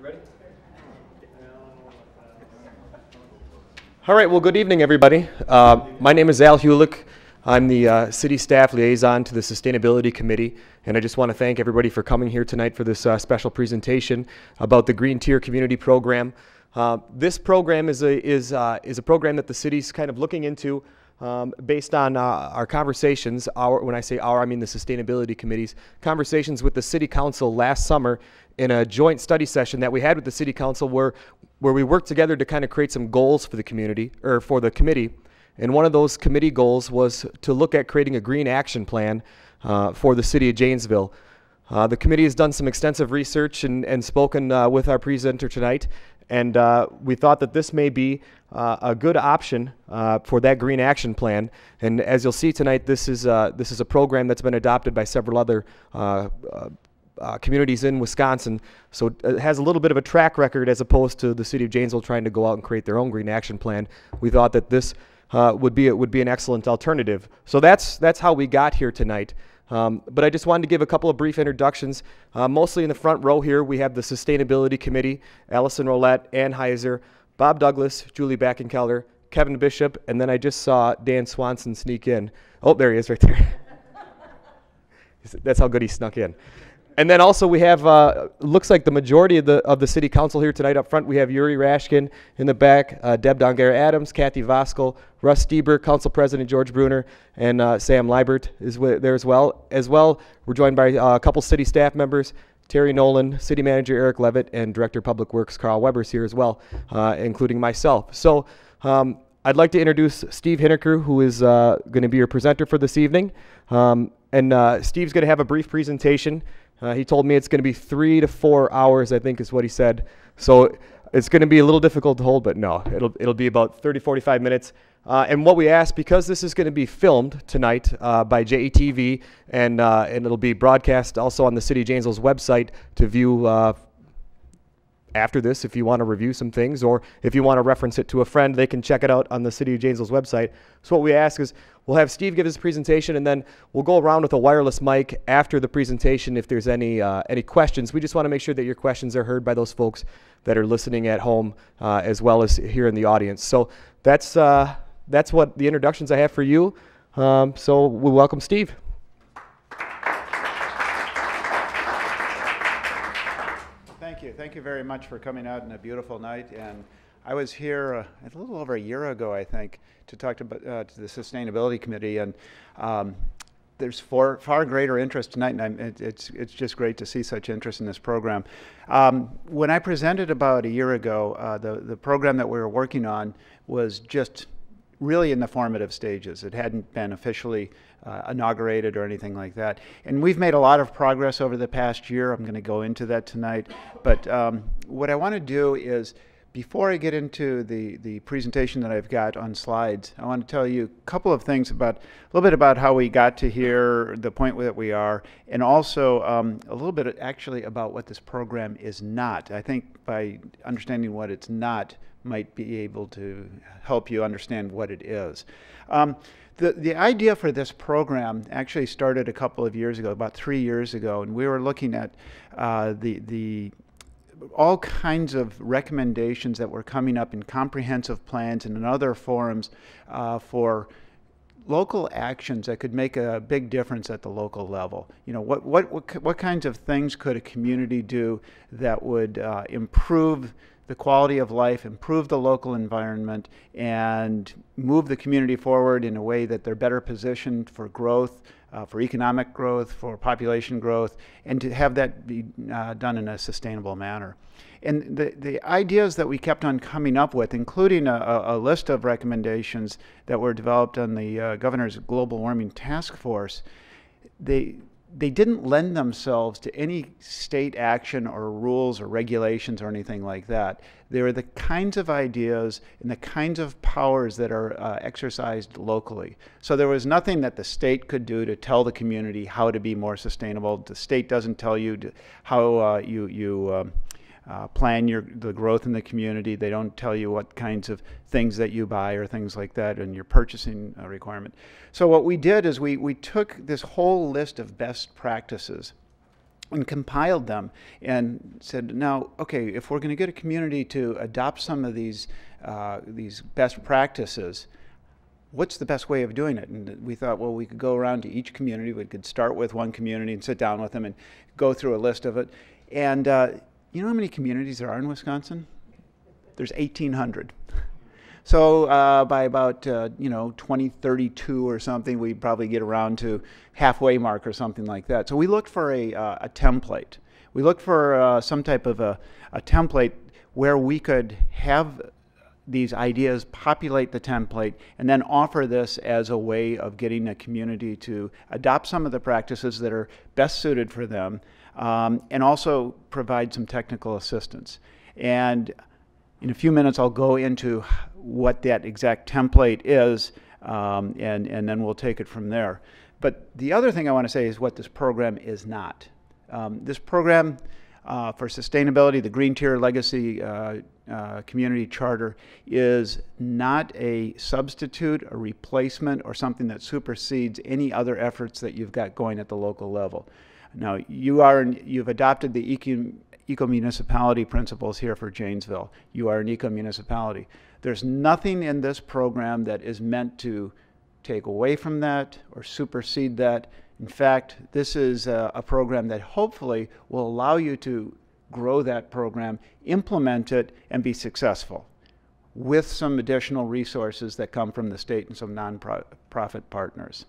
Ready? All right, well, good evening, everybody. My name is Al Hulick. I'm the City Staff Liaison to the Sustainability Committee, and I just want to thank everybody for coming here tonight for this special presentation about the Green Tier Community Program. This program is a program that the city's kind of looking into based on our conversations, when I say our, I mean the Sustainability Committee's conversations with the City Council last summer in a joint study session that we had with the City Council where we worked together to kind of create some goals for the community, or for the committee. And one of those committee goals was to look at creating a green action plan for the city of Janesville. The committee has done some extensive research and spoken with our presenter tonight, and we thought that this may be a good option for that green action plan. And as you'll see tonight, this is a program that's been adopted by several other communities in Wisconsin, so it has a little bit of a track record as opposed to the city of Janesville trying to go out and create their own green action plan. We thought that this would be an excellent alternative. So that's how we got here tonight. But I just wanted to give a couple of brief introductions. Mostly in the front row here, we have the Sustainability Committee: Allison Roulette, Ann Heiser, Bob Douglas, Julie Backenkeller, Kevin Bishop, and then I just saw Dan Swanson sneak in. Oh, there he is right there. That's how good he snuck in. And then also we have, looks like the majority of the City Council here tonight. Up front we have Yuri Rashkin, in the back Deb Donger-Adams, Kathy Voskel, Russ Stieber, Council President George Bruner, and Sam Liebert is there as well. We're joined by a couple city staff members, Terry Nolan, City Manager Eric Levitt, and Director of Public Works Carl Weber's here as well, including myself. So I'd like to introduce Steve Hinicker, who is going to be your presenter for this evening. And Steve's going to have a brief presentation. He told me it's going to be 3 to 4 hours, I think is what he said. So it's going to be a little difficult to hold, but no, it'll be about 30, 45 minutes. And what we asked, because this is going to be filmed tonight by JATV, and it'll be broadcast also on the City of Janesville's website to view after this, if you want to review some things, or if you want to reference it to a friend, they can check it out on the City of Janesville's website. So what we ask is, we'll have Steve give his presentation, and then we'll go around with a wireless mic after the presentation if there's any questions. We just want to make sure that your questions are heard by those folks that are listening at home as well as here in the audience. So that's what the introductions I have for you. So we welcome Steve. Thank you very much for coming out on a beautiful night. And I was here a little over a year ago, I think, to talk to the Sustainability Committee, and there's far greater interest tonight, and it's just great to see such interest in this program. When I presented about a year ago, the program that we were working on was just really in the formative stages. It hadn't been officially inaugurated or anything like that. And we've made a lot of progress over the past year. I'm going to go into that tonight. But what I want to do is, before I get into the presentation that I've got on slides, I want to tell you a couple of things a little bit about how we got to here, the point that we are, and also a little bit actually about what this program is not. I think by understanding what it's not might be able to help you understand what it is. The idea for this program actually started a couple of years ago, about 3 years ago, and we were looking at all kinds of recommendations that were coming up in comprehensive plans and in other forums for local actions that could make a big difference at the local level. You know, what kinds of things could a community do that would improve the quality of life, improve the local environment, and move the community forward in a way that they're better positioned for growth, for economic growth, for population growth, and to have that be done in a sustainable manner. And the ideas that we kept on coming up with, including a list of recommendations that were developed on the Governor's Global Warming Task Force, they didn't lend themselves to any state action or rules or regulations or anything like that. They were the kinds of ideas and the kinds of powers that are exercised locally. So there was nothing that the state could do to tell the community how to be more sustainable. The state doesn't tell you how you plan the growth in the community. They don't tell you what kinds of things that you buy or things like that and your purchasing requirement. So what we did is we took this whole list of best practices and compiled them and said, now, okay, if we're going to get a community to adopt some of these best practices, what's the best way of doing it? And we thought, well, we could go around to each community. We could start with one community and sit down with them and go through a list of it. And you know how many communities there are in Wisconsin? There's 1,800. So by about 2032 or something, we probably get around to halfway mark or something like that. So we looked for a template. We looked for some type of a template where we could have these ideas populate the template and then offer this as a way of getting a community to adopt some of the practices that are best suited for them, and also provide some technical assistance. And in a few minutes, I'll go into what that exact template is, and then we'll take it from there. But the other thing I want to say is what this program is not. This program for sustainability, the Green Tier Legacy Community Charter, is not a substitute, a replacement, or something that supersedes any other efforts that you've got going at the local level. Now, you've adopted the eco-municipality principles here for Janesville. You are an eco-municipality. There's nothing in this program that is meant to take away from that or supersede that. In fact, this is a program that hopefully will allow you to grow that program, implement it, and be successful with some additional resources that come from the state and some nonprofit partners.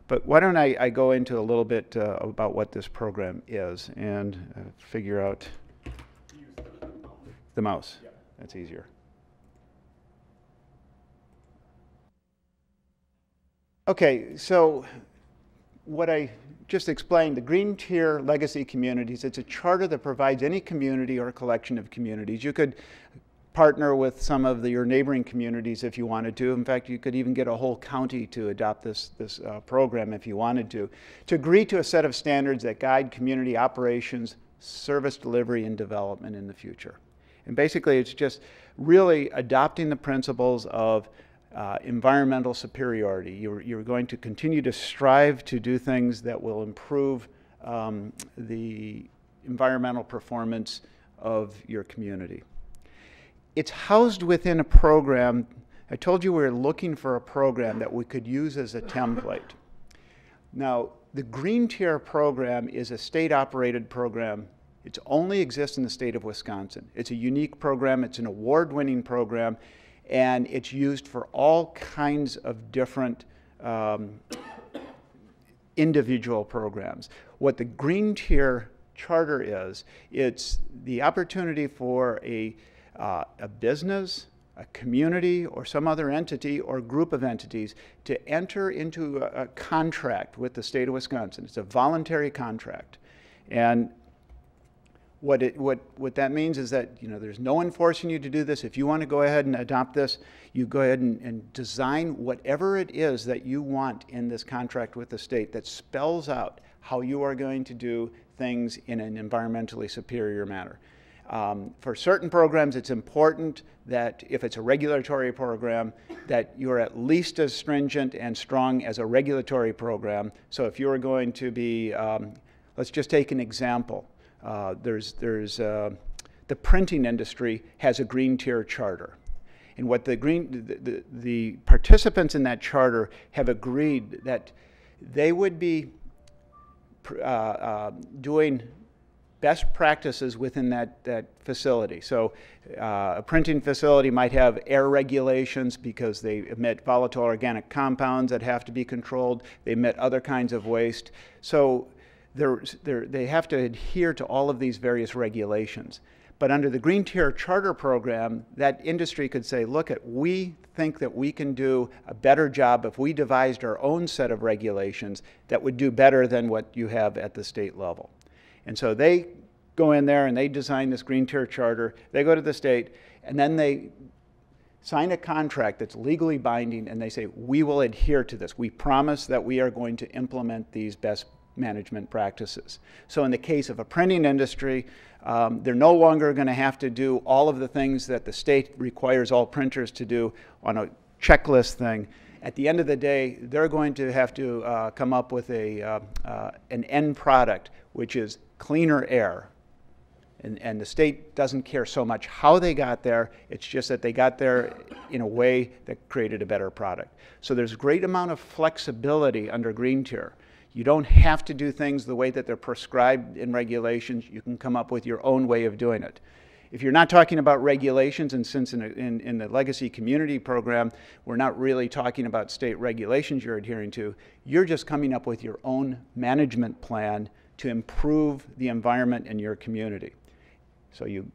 But why don't I go into a little bit about what this program is and figure out the mouse. Yeah. That's easier. Okay, so what I just explained, the Green Tier Legacy Communities, it's a charter that provides any community or collection of communities. You could partner with some of your neighboring communities if you wanted to. In fact, you could even get a whole county to adopt this program if you wanted to agree to a set of standards that guide community operations, service delivery, and development in the future. And basically, it's just really adopting the principles of environmental superiority. You're going to continue to strive to do things that will improve the environmental performance of your community. It's housed within a program. I told you we were looking for a program that we could use as a template. Now, the Green Tier program is a state-operated program. It only exists in the state of Wisconsin. It's a unique program. It's an award-winning program. And it's used for all kinds of different individual programs. What the Green Tier Charter is, it's the opportunity for a business, a community, or some other entity or group of entities to enter into a contract with the state of Wisconsin. It's a voluntary contract. And what that means is that there's no one forcing you to do this. If you want to go ahead and adopt this, you go ahead and design whatever it is that you want in this contract with the state that spells out how you are going to do things in an environmentally superior manner. For certain programs, it's important that if it's a regulatory program, that you're at least as stringent and strong as a regulatory program. So if you're going to be, let's just take an example. The printing industry has a Green Tier Charter. And what the participants in that charter have agreed that they would be doing best practices within that facility. So a printing facility might have air regulations because they emit volatile organic compounds that have to be controlled. They emit other kinds of waste. So they have to adhere to all of these various regulations. But under the Green Tier Charter program, that industry could say, look, we think that we can do a better job if we devised our own set of regulations that would do better than what you have at the state level. And so they go in there and they design this Green Tier Charter, they go to the state, and then they sign a contract that's legally binding, and they say, we will adhere to this. We promise that we are going to implement these best management practices. So in the case of a printing industry, they're no longer going to have to do all of the things that the state requires all printers to do on a checklist thing. At the end of the day, they're going to have to come up with an end product which is cleaner air. And the state doesn't care so much how they got there, it's just that they got there in a way that created a better product. So there's a great amount of flexibility under green tier. You don't have to do things the way that they're prescribed in regulations. You can come up with your own way of doing it. If you're not talking about regulations, and since in the Legacy Community Program, we're not really talking about state regulations you're adhering to, you're just coming up with your own management plan to improve the environment in your community. So you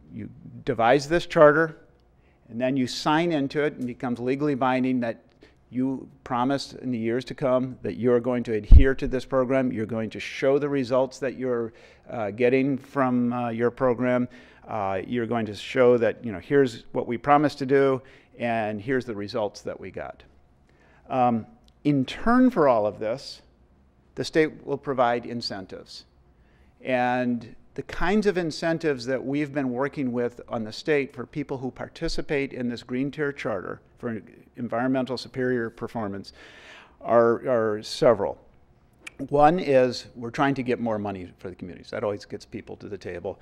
devise this charter, and then you sign into it, and it becomes legally binding that you promise in the years to come that you're going to adhere to this program. You're going to show the results that you're getting from your program. You're going to show that, here's what we promised to do, and here's the results that we got. In turn for all of this, the state will provide incentives. And the kinds of incentives that we've been working with on the state for people who participate in this Green Tier Charter for environmental superior performance are several. One is we're trying to get more money for the communities. That always gets people to the table.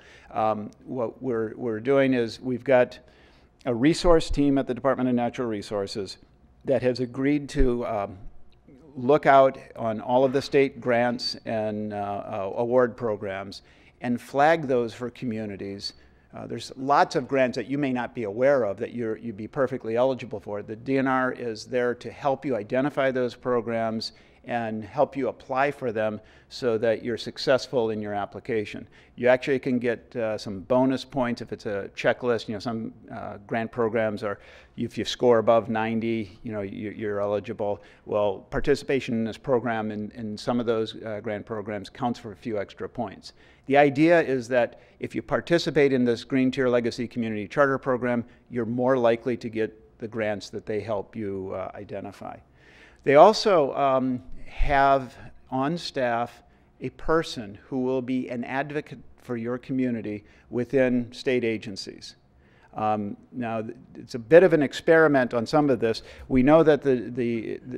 What we're doing is we've got a resource team at the Department of Natural Resources that has agreed to look out on all of the state grants and award programs and flag those for communities. There's lots of grants that you may not be aware of that you'd be perfectly eligible for. The DNR is there to help you identify those programs and help you apply for them so that you're successful in your application. You actually can get some bonus points if it's a checklist. Some grant programs are, if you score above 90, you're eligible. Well, participation in this program in some of those grant programs counts for a few extra points. The idea is that if you participate in this Green Tier Legacy Community Charter Program, you're more likely to get the grants that they help you identify. They also have on staff a person who will be an advocate for your community within state agencies. Now, it's a bit of an experiment on some of this. We know that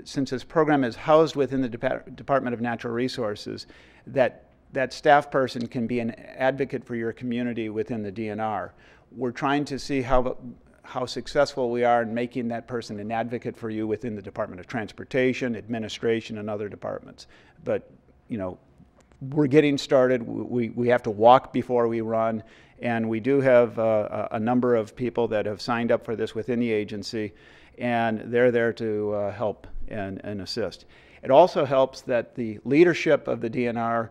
since this program is housed within the Department of Natural Resources, that staff person can be an advocate for your community within the DNR. We're trying to see how successful we are in making that person an advocate for you within the Department of Transportation, Administration, and other departments. But, we're getting started. We have to walk before we run, and we do have a number of people that have signed up for this within the agency, and they're there to help and assist. It also helps that the leadership of the DNR,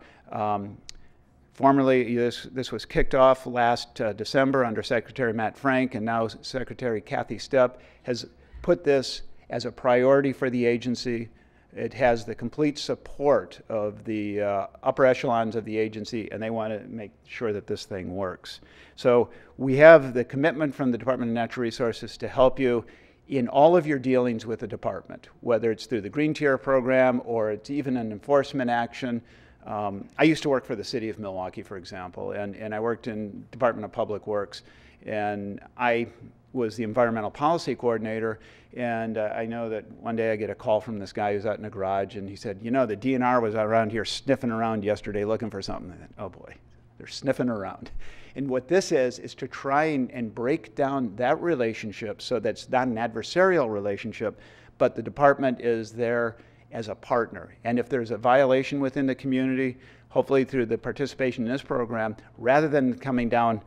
formerly, this was kicked off last December under Secretary Matt Frank, and now Secretary Kathy Stepp has put this as a priority for the agency. It has the complete support of the upper echelons of the agency, and they want to make sure that this thing works. So we have the commitment from the Department of Natural Resources to help you in all of your dealings with the department, whether it's through the Green Tier program or it's even an enforcement action. I used to work for the city of Milwaukee, for example, and I worked in Department of Public Works, and I was the environmental policy coordinator, and I know that one day I get a call from this guy who's out in the garage, and he said, the DNR was around here sniffing around yesterday looking for something. And oh boy, they're sniffing around. And what this is to try and break down that relationship so that it's not an adversarial relationship, but the department is there as a partner. And if there's a violation within the community, hopefully through the participation in this program, rather than coming down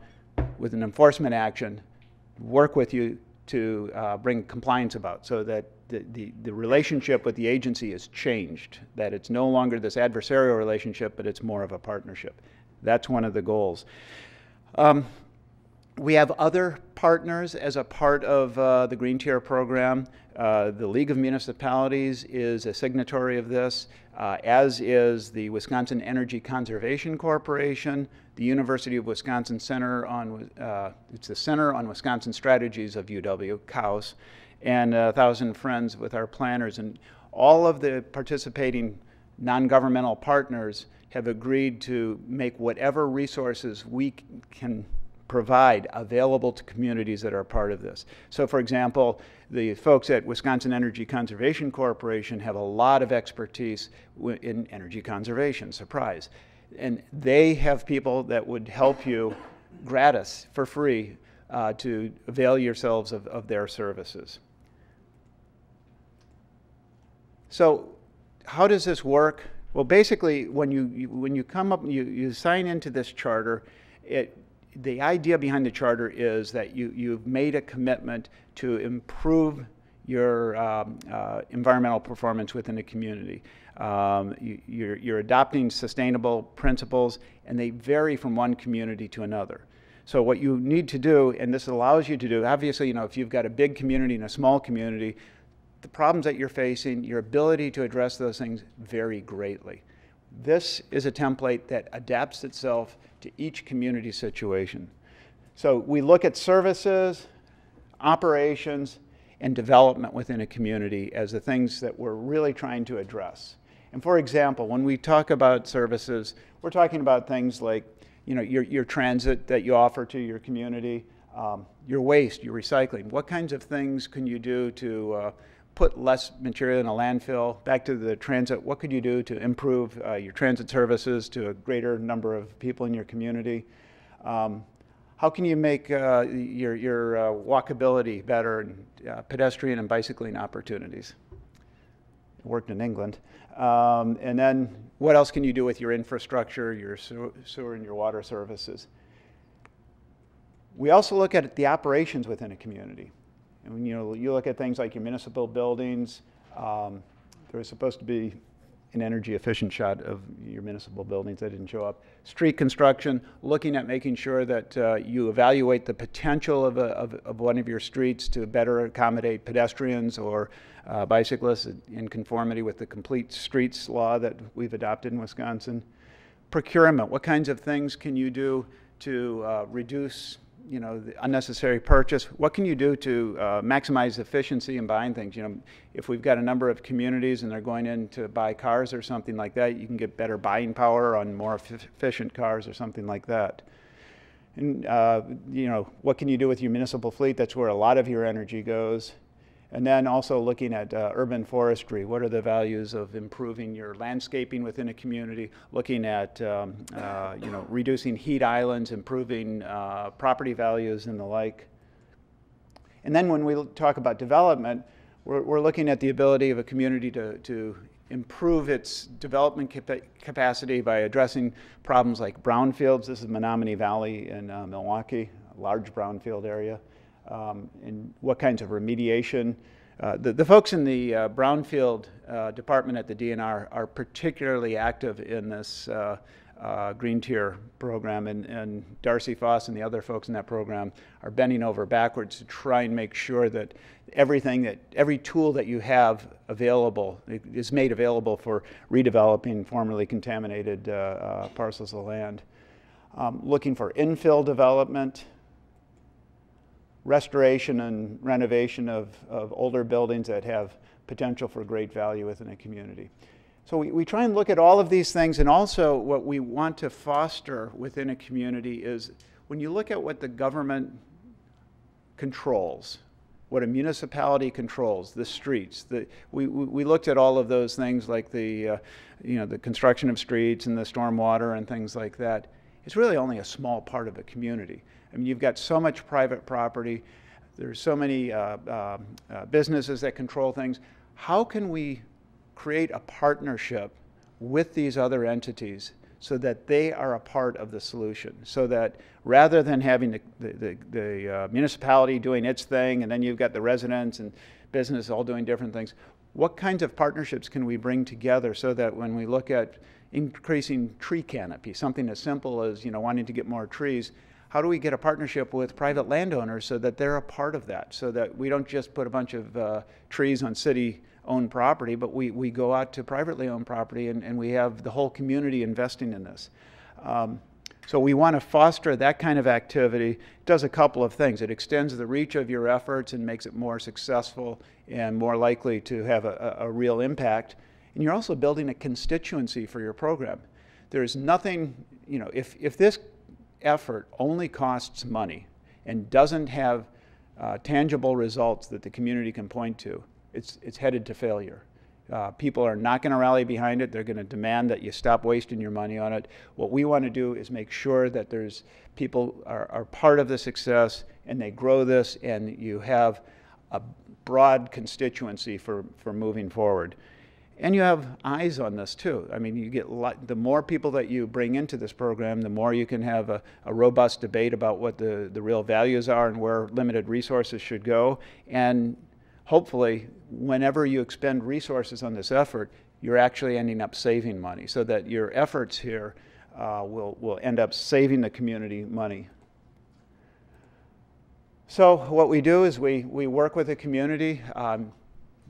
with an enforcement action, work with you to bring compliance about, so that the relationship with the agency is changed, that it's no longer this adversarial relationship, but it's more of a partnership. That's one of the goals. We have other partners as a part of the Green Tier program. The League of Municipalities is a signatory of this, as is the Wisconsin Energy Conservation Corporation, the University of Wisconsin Center on, it's the Center on Wisconsin Strategies of UW, COUS, and 1,000 Friends with Our Planners. And all of the participating non-governmental partners have agreed to make whatever resources we can provide available to communities that are part of this. So for example, the folks at Wisconsin Energy Conservation Corporation have a lot of expertise in energy conservation, surprise. And they have people that would help you gratis, for free, to avail yourselves of their services. So how does this work? Well, basically, when you come up, you sign into this charter, the idea behind the charter is that you've made a commitment to improve your environmental performance within the community. You're adopting sustainable principles, and they vary from one community to another. So what you need to do, and this allows you to do, obviously, if you've got a big community and a small community, the problems that you're facing, your ability to address those things vary greatly. This is a template that adapts itself to each community situation. So we look at services, operations, and development within a community as the things that we're really trying to address. And for example, when we talk about services, we're talking about things like your transit that you offer to your community, your waste, your recycling. What kinds of things can you do to put less material in a landfill? Back to the transit, what could you do to improve your transit services to a greater number of people in your community? How can you make your walkability better, and pedestrian and bicycling opportunities? It worked in England. And then what else can you do with your infrastructure, your sewer and your water services? We also look at the operations within a community. And you look at things like your municipal buildings. There's supposed to be an energy efficient shot of your municipal buildings that didn't show up. Street construction, looking at making sure that you evaluate the potential of one of your streets to better accommodate pedestrians or bicyclists in conformity with the complete streets law that we've adopted in Wisconsin. Procurement, what kinds of things can you do to reduce the unnecessary purchase? What can you do to maximize efficiency in buying things? If we've got a number of communities and they're going in to buy cars or something like that, you can get better buying power on more efficient cars or something like that. And what can you do with your municipal fleet? That's where a lot of your energy goes. And then also looking at urban forestry. What are the values of improving your landscaping within a community? Looking at reducing heat islands, improving property values and the like. And then when we talk about development, we're looking at the ability of a community to improve its development capacity by addressing problems like brownfields. This is Menominee Valley in Milwaukee, a large brownfield area. And what kinds of remediation. The folks in the brownfield department at the DNR are particularly active in this Green Tier program, and Darcy Foss and the other folks in that program are bending over backwards to try and make sure that every tool that you have available is made available for redeveloping formerly contaminated parcels of land. Looking for infill development, restoration and renovation of older buildings that have potential for great value within a community. So we try and look at all of these things, and also what we want to foster within a community is when you look at what the government controls, what a municipality controls, the streets. We looked at all of those things like the construction of streets and the stormwater and things like that. It's really only a small part of a community. I mean, you've got so much private property. There's so many businesses that control things. How can we create a partnership with these other entities so that they are a part of the solution? So that rather than having the municipality doing its thing and then you've got the residents and business all doing different things, what kinds of partnerships can we bring together so that when we look at increasing tree canopy, something as simple as wanting to get more trees, how do we get a partnership with private landowners so that they're a part of that, so that we don't just put a bunch of trees on city-owned property, but we go out to privately owned property and we have the whole community investing in this. So we want to foster that kind of activity. It does a couple of things. It extends the reach of your efforts and makes it more successful and more likely to have a real impact. And you're also building a constituency for your program. There's nothing, if this effort only costs money and doesn't have tangible results that the community can point to, it's headed to failure. People are not going to rally behind it. They're going to demand that you stop wasting your money on it. What we want to do is make sure that there's people are part of the success, and they grow this, and you have a broad constituency for moving forward. And you have eyes on this too. I mean, you get the more people that you bring into this program, the more you can have a robust debate about what the real values are and where limited resources should go. And hopefully, whenever you expend resources on this effort, you're actually ending up saving money, so that your efforts here will end up saving the community money. So what we do is we work with the community.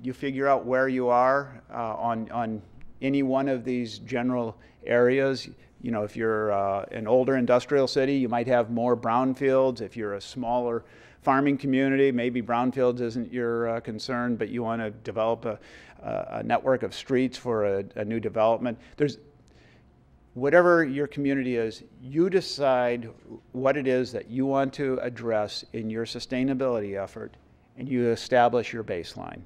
You figure out where you are on any one of these general areas. You know, if you're an older industrial city, you might have more brownfields. If you're a smaller farming community, maybe brownfields isn't your concern, but you want to develop a network of streets for a new development. Whatever your community is, you decide what it is that you want to address in your sustainability effort, and you establish your baseline.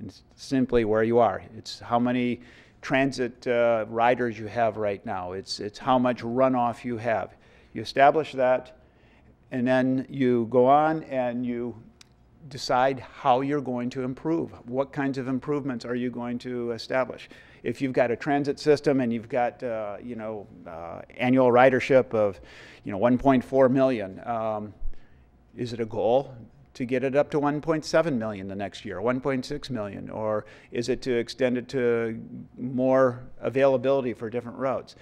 It's simply where you are. It's how many transit riders you have right now. It's how much runoff you have. You establish that, and then you go on and you decide how you're going to improve. What kinds of improvements are you going to establish? If you've got a transit system and you've got annual ridership of 1.4 million, is it a goal to get it up to 1.7 million the next year, 1.6 million, or is it to extend it to more availability for different roads?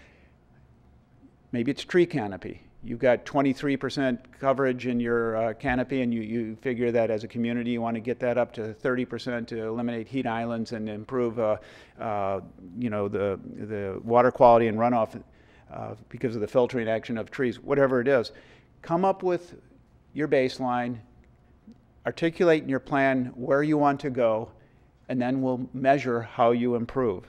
Maybe it's tree canopy. You've got 23% coverage in your canopy, and you figure that as a community you want to get that up to 30% to eliminate heat islands and improve the water quality and runoff because of the filtering action of trees, whatever it is. Come up with your baseline, articulate in your plan where you want to go, and then we'll measure how you improve.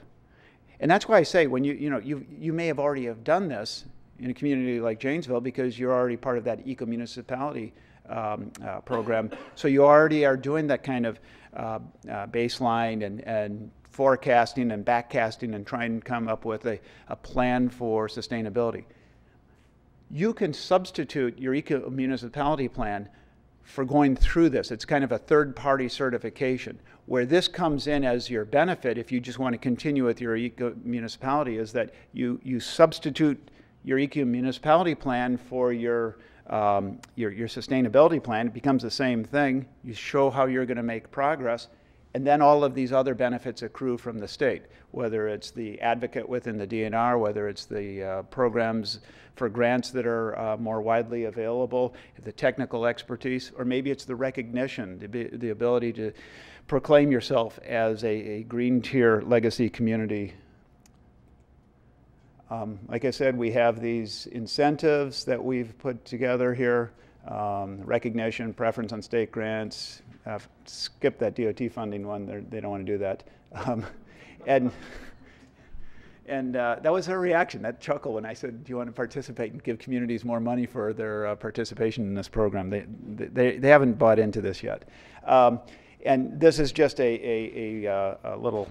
And that's why I say, when you may have already have done this in a community like Janesville, because you're already part of that eco-municipality program. So you already are doing that kind of baseline and forecasting and backcasting and trying to come up with a plan for sustainability. You can substitute your eco-municipality plan for going through this. It's kind of a third-party certification. Where this comes in as your benefit, if you just want to continue with your eco-municipality, is that you substitute your eco-municipality plan for your sustainability plan. It becomes the same thing. You show how you're going to make progress, and then all of these other benefits accrue from the state, whether it's the advocate within the DNR, whether it's the programs for grants that are more widely available, the technical expertise, or maybe it's the recognition, the ability to proclaim yourself as a green tier legacy community. Like I said, we have these incentives that we've put together here, recognition, preference on state grants. Skip that DOT funding one, they don't want to do that. And that was her reaction, that chuckle when I said, do you want to participate and give communities more money for their participation in this program? They haven't bought into this yet. And this is just a little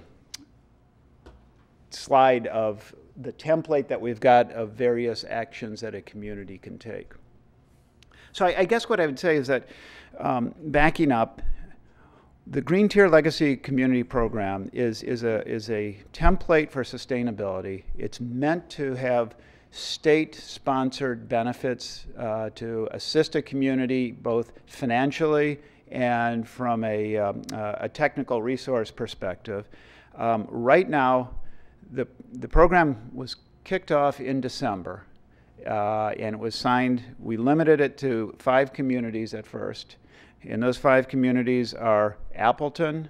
slide of the template that we've got of various actions that a community can take. So I guess what I would say is that, backing up, the Green Tier Legacy Community Program is a template for sustainability. It's meant to have state-sponsored benefits to assist a community both financially and from a technical resource perspective. Right now, the program was kicked off in December, and it was signed. We limited it to 5 communities at first, and those 5 communities are Appleton,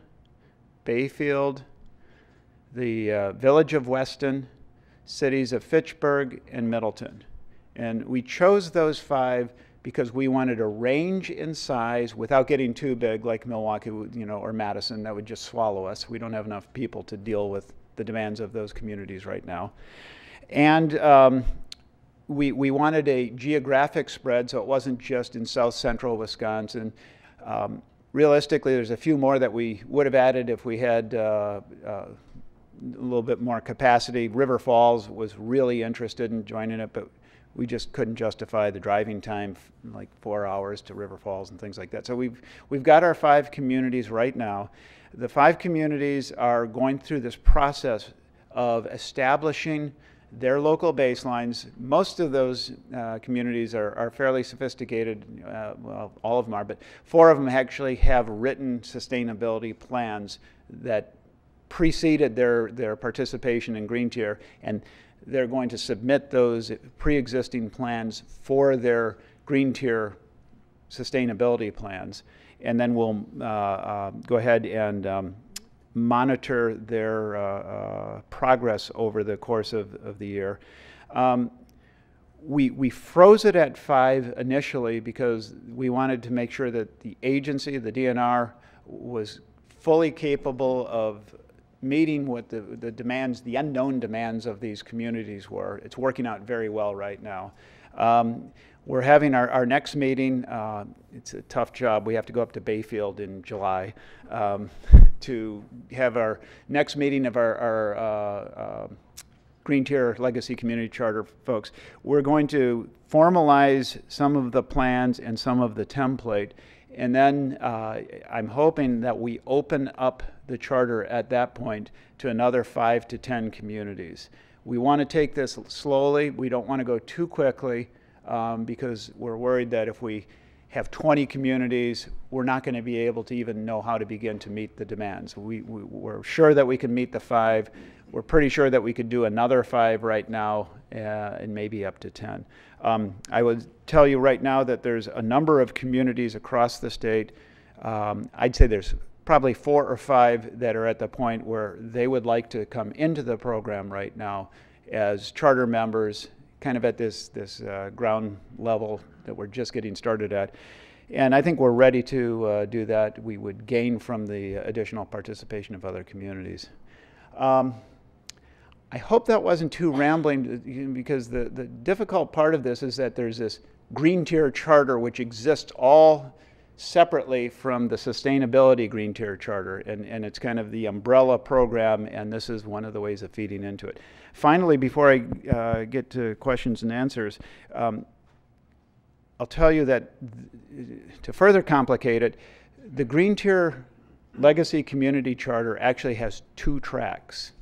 Bayfield, the village of Weston, cities of Fitchburg and Middleton. And we chose those 5 because we wanted a range in size without getting too big like Milwaukee, or Madison. That would just swallow us. We don't have enough people to deal with the demands of those communities right now. And we wanted a geographic spread, so it wasn't just in south central Wisconsin. Realistically, there's a few more that we would have added if we had a little bit more capacity. River Falls was really interested in joining it, but we just couldn't justify the driving time, like 4 hours to River Falls and things like that. So we've got our 5 communities right now. The 5 communities are going through this process of establishing their local baselines. Most of those communities are fairly sophisticated. Well, all of them are, but 4 of them actually have written sustainability plans that preceded their participation in Green Tier, and they're going to submit those pre-existing plans for their Green Tier sustainability plans, and then we'll go ahead and monitor their progress over the course of the year. We froze it at 5 initially because we wanted to make sure that the agency, the DNR, was fully capable of meeting what the demands, the unknown demands of these communities were. It's working out very well right now. We're having our next meeting. It's a tough job. We have to go up to Bayfield in July to have our next meeting of our Green Tier Legacy Community Charter folks. We're going to formalize some of the plans and some of the template, and then I'm hoping that we open up the charter at that point to another 5 to 10 communities. We want to take this slowly. We don't want to go too quickly because we're worried that if we have 20 communities, we're not going to be able to even know how to begin to meet the demands. We're sure that we can meet the 5. We're pretty sure that we could do another 5 right now and maybe up to 10. I would tell you right now that there's a number of communities across the state. I'd say there's probably 4 or 5 that are at the point where they would like to come into the program right now as charter members, kind of at this ground level that we're just getting started at. And I think we're ready to do that. We would gain from the additional participation of other communities. I hope that wasn't too rambling, because the difficult part of this is that there's this Green Tier Charter which exists all separately from the Sustainability Green Tier Charter, and it's kind of the umbrella program, and this is one of the ways of feeding into it. Finally, before I get to questions and answers, I'll tell you that to further complicate it, the Green Tier Legacy Community Charter actually has 2 tracks.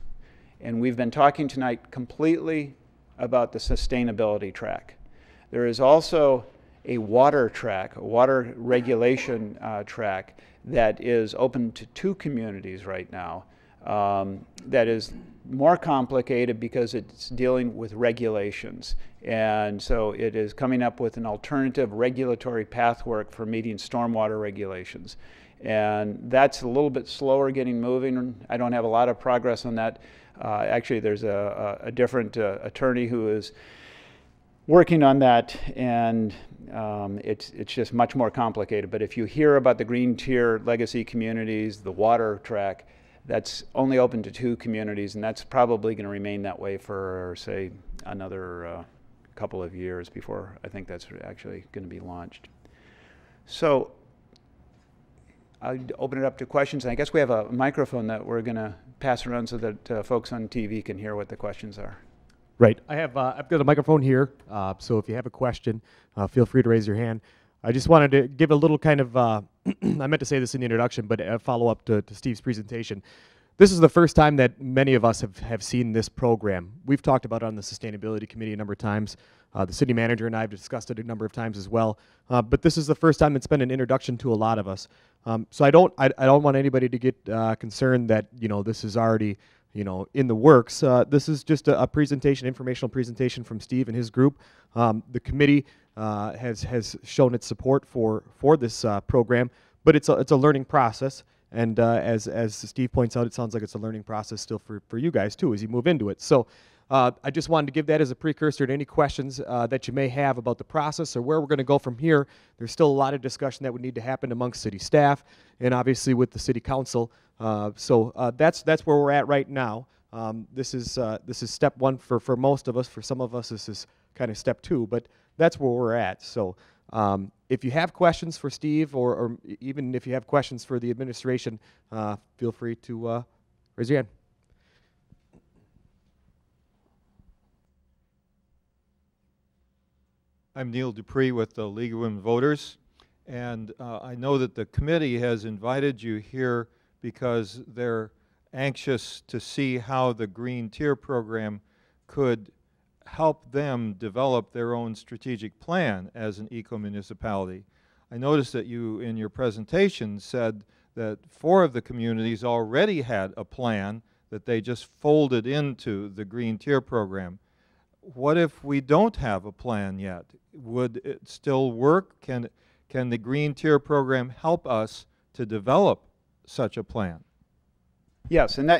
And we've been talking tonight completely about the sustainability track. There is also a water track, a water regulation track that is open to 2 communities right now. That is more complicated because it's dealing with regulations. And so it is coming up with an alternative regulatory pathwork for meeting stormwater regulations. And that's a little bit slower getting moving. I don't have a lot of progress on that. Actually, there's a different attorney who is working on that, and it's just much more complicated. But if you hear about the Green Tier Legacy communities, the water track, that's only open to 2 communities, and that's probably going to remain that way for, say, another couple of years before I think that's actually going to be launched. So I'll open it up to questions, and I guess we have a microphone that we're going to pass around so that folks on TV can hear what the questions are. Right. I've got a microphone here, so if you have a question, feel free to raise your hand. I just wanted to give a little kind of, I meant to say this in the introduction, but a follow-up to Steve's presentation. This is the first time that many of us have seen this program. We've talked about it on the Sustainability Committee a number of times. The city manager and I have discussed it a number of times as well. But this is the first time it's been an introduction to a lot of us. So I don't want anybody to get concerned that this is already in the works. This is just a presentation, informational presentation from Steve and his group. The committee has shown its support for this program, but it's a learning process. And as Steve points out, it sounds like it's a learning process still for you guys too as you move into it. So I just wanted to give that as a precursor to any questions that you may have about the process or where we're going to go from here. There's still a lot of discussion that would need to happen amongst city staff and obviously with the city council. So that's where we're at right now. This is step 1 for most of us. For some of us, this is kind of step 2, but that's where we're at. So if you have questions for Steve or even if you have questions for the administration, feel free to raise your hand. I'm Neil Dupree with the League of Women Voters, and I know that the committee has invited you here because they're anxious to see how the Green Tier program could help them develop their own strategic plan as an eco-municipality. I noticed that you, in your presentation, said that 4 of the communities already had a plan that they just folded into the Green Tier program. What if we don't have a plan yet? Would it still work? Can the Green Tier program help us to develop such a plan? Yes, and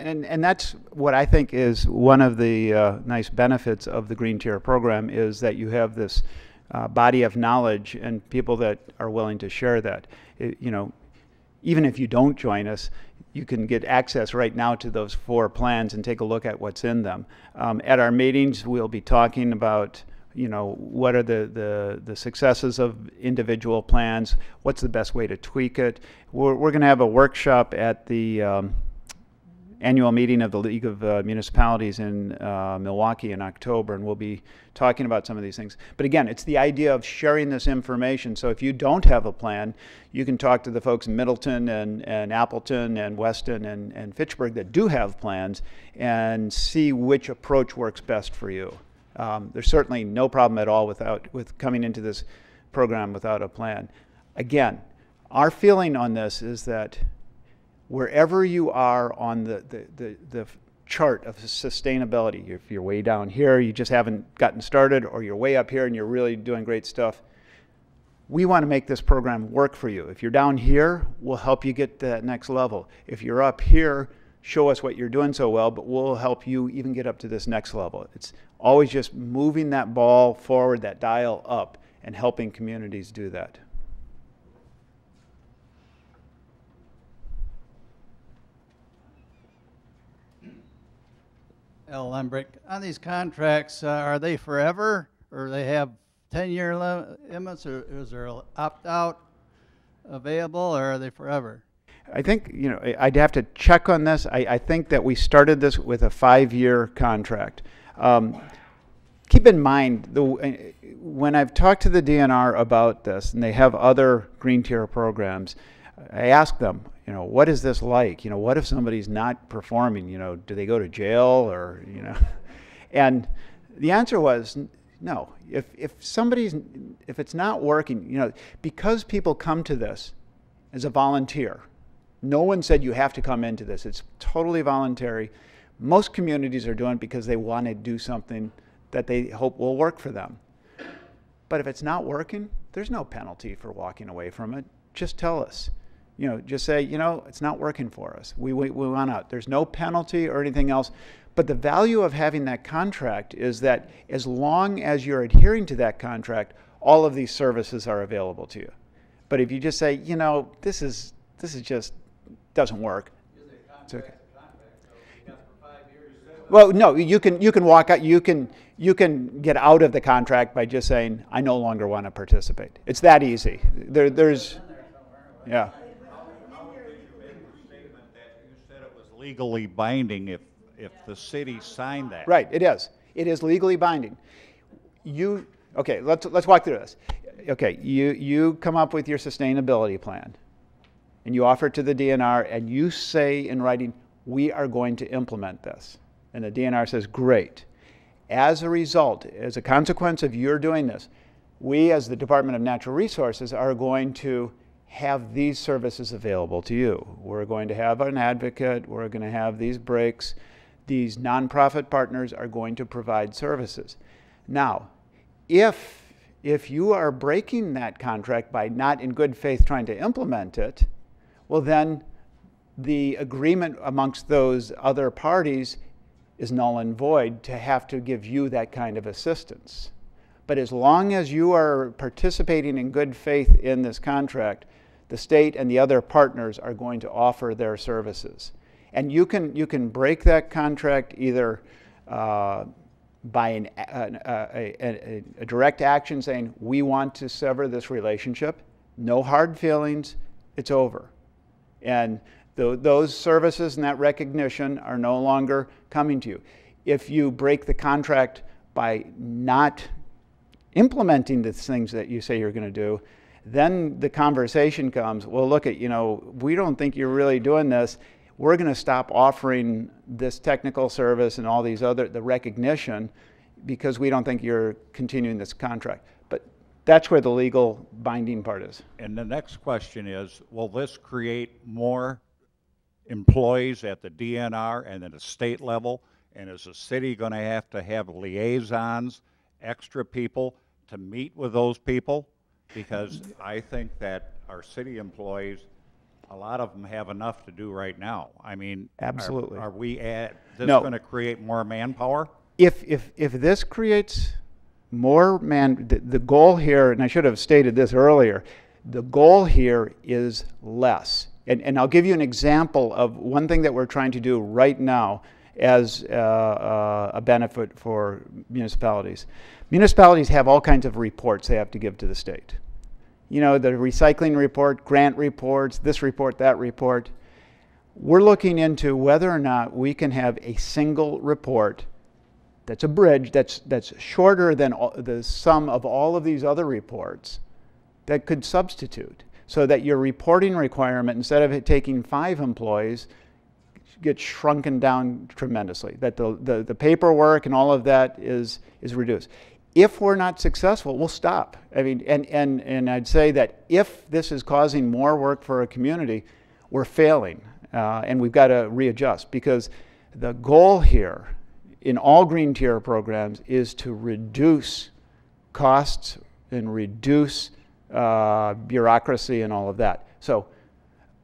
that's what I think is one of the nice benefits of the Green Tier program, is that you have this body of knowledge and people that are willing to share that. You know, even if you don't join us, you can get access right now to those 4 plans and take a look at what's in them. At our meetings, we'll be talking about, you know, what are the successes of individual plans, what's the best way to tweak it. We're going to have a workshop at the annual meeting of the League of Municipalities in Milwaukee in October, and we'll be talking about some of these things. But again, it's the idea of sharing this information. So if you don't have a plan, you can talk to the folks in Middleton and Appleton and Weston and Fitchburg that do have plans and see which approach works best for you. There's certainly no problem at all with coming into this program without a plan. Again, our feeling on this is that wherever you are on the chart of sustainability, if you're way down here, you just haven't gotten started, or you're way up here and you're really doing great stuff, we want to make this program work for you. If you're down here, we'll help you get to that next level. If you're up here, show us what you're doing so well, but we'll help you even get up to this next level. It's always just moving that ball forward, that dial up, and helping communities do that. L. Lembrick, on these contracts, are they forever, or they have 10-year limits, or is there an opt-out available, or are they forever? I think, you know, I'd have to check on this. I think that we started this with a 5-year contract. Keep in mind, when I've talked to the DNR about this, and they have other Green Tier programs, I ask them, you know, what is this like? You know, what if somebody's not performing? You know, do they go to jail, or, you know? And the answer was no. If it's not working, you know, because people come to this as a volunteer, no one said you have to come into this. It's totally voluntary. Most communities are doing it because they want to do something that they hope will work for them. But if it's not working, there's no penalty for walking away from it. Just tell us. You know, just say, you know, it's not working for us. We want out. There's no penalty or anything else. But the value of having that contract is that as long as you're adhering to that contract, all of these services are available to you. But if you just say, you know, this is just doesn't work. It's okay. Well, no, you can walk out. You can get out of the contract by just saying, I no longer want to participate. It's that easy. There's, yeah. Legally binding if the city signed that. Right, it is. It is legally binding. Okay, let's walk through this. Okay, you come up with your sustainability plan, and you offer it to the DNR, and you say in writing, we are going to implement this. And the DNR says, great. As a result, as a consequence of your doing this, we as the Department of Natural Resources are going to have these services available to you. We're going to have an advocate, we're going to have these breaks, these nonprofit partners are going to provide services. Now, if you are breaking that contract by not in good faith trying to implement it, well then the agreement amongst those other parties is null and void to have to give you that kind of assistance. But as long as you are participating in good faith in this contract, the state and the other partners are going to offer their services. And you can break that contract either by a direct action saying, we want to sever this relationship, no hard feelings, it's over. And those services and that recognition are no longer coming to you. If you break the contract by not implementing the things that you say you're going to do, then the conversation comes, well, look at, we don't think you're really doing this. We're going to stop offering this technical service and all these the recognition, because we don't think you're continuing this contract. But that's where the legal binding part is. And the next question is, will this create more employees at the DNR and at the state level? And is the city going to have liaisons, extra people to meet with those people? Because I think that our city employees, a lot of them have enough to do right now. I mean, absolutely. Are we this No. going to create more manpower? If this creates more the goal here, and I should have stated this earlier, the goal here is less. And I'll give you an example of one thing that we're trying to do right now as a benefit for municipalities. Municipalities have all kinds of reports they have to give to the state. The recycling report, grant reports, this report, that report. We're looking into whether or not we can have a single report that's a bridge, that's shorter than the sum of all of these other reports, that could substitute, so that your reporting requirement, instead of it taking 5 employees, gets shrunken down tremendously, that the paperwork and all of that is reduced. If we're not successful, we'll stop. I mean, and I'd say that if this is causing more work for a community, we're failing, and we've got to readjust, because the goal here in all green tier programs is to reduce costs and reduce bureaucracy and all of that. So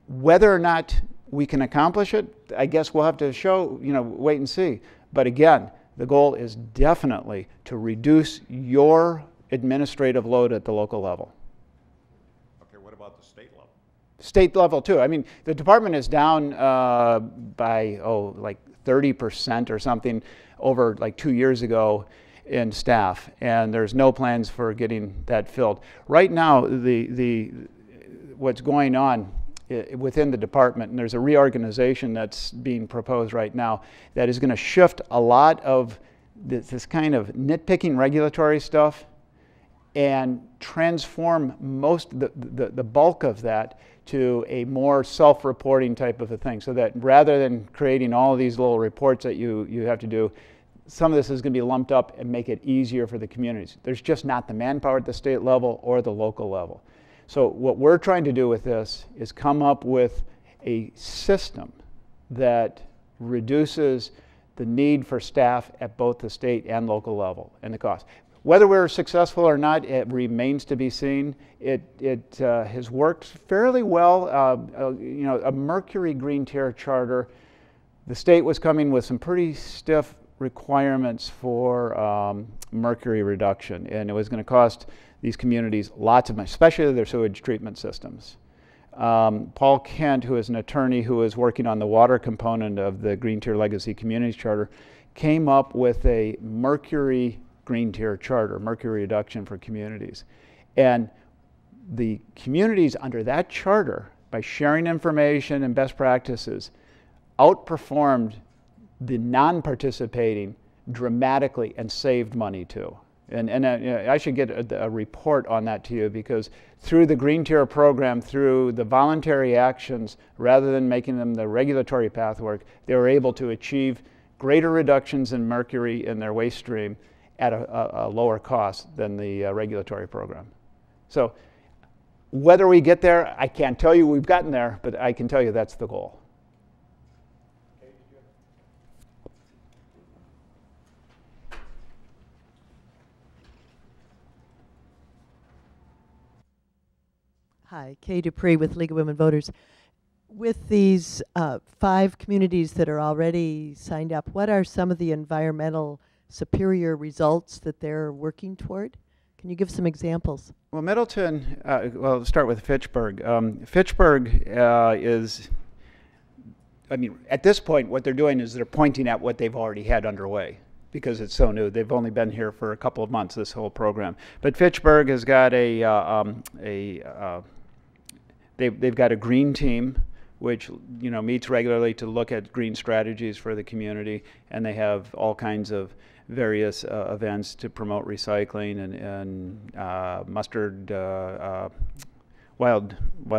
whether or not we can accomplish it, I guess we'll have to wait and see. But again, the goal is definitely to reduce your administrative load at the local level. Okay, what about the state level? State level too. I mean, the department is down by, like 30% or something over like 2 years ago in staff, and there's no plans for getting that filled. Right now, what's going on within the department, and there's a reorganization that's being proposed right now that is going to shift a lot of this kind of nitpicking regulatory stuff and transform the bulk of that to a more self-reporting type of a thing, so that rather than creating all of these little reports that you have to do, some of this is going to be lumped up and make it easier for the communities. There's just not the manpower at the state level or the local level. So what we're trying to do with this is come up with a system that reduces the need for staff at both the state and local level and the cost. Whether we're successful or not, it remains to be seen. It has worked fairly well. A Mercury Green Tier charter, the state was coming with some pretty stiff requirements for mercury reduction, and it was going to cost these communities lots of money, especially their sewage treatment systems. Paul Kent, who is an attorney who is working on the water component of the Green Tier Legacy Communities Charter, came up with a Mercury Green Tier Charter, mercury reduction for communities. And the communities under that charter, by sharing information and best practices, outperformed the non-participating dramatically and saved money too. And I should get a report on that to you, because through the Green Tier program, through the voluntary actions, rather than making them the regulatory pathwork, they were able to achieve greater reductions in mercury in their waste stream at a lower cost than the regulatory program. So whether we get there, I can't tell you we've gotten there, but I can tell you that's the goal. Hi, Kay Dupree with League of Women Voters. With these 5 communities that are already signed up, what are some of the environmental superior results that they're working toward? Can you give some examples? Well, Middleton, well, let's start with Fitchburg. Fitchburg is, I mean, at this point, what they're doing is they're pointing at what they've already had underway, because it's so new. They've only been here for a couple of months, this whole program. But Fitchburg has got they've got a green team which meets regularly to look at green strategies for the community, and they have all kinds of various events to promote recycling and mustard, wild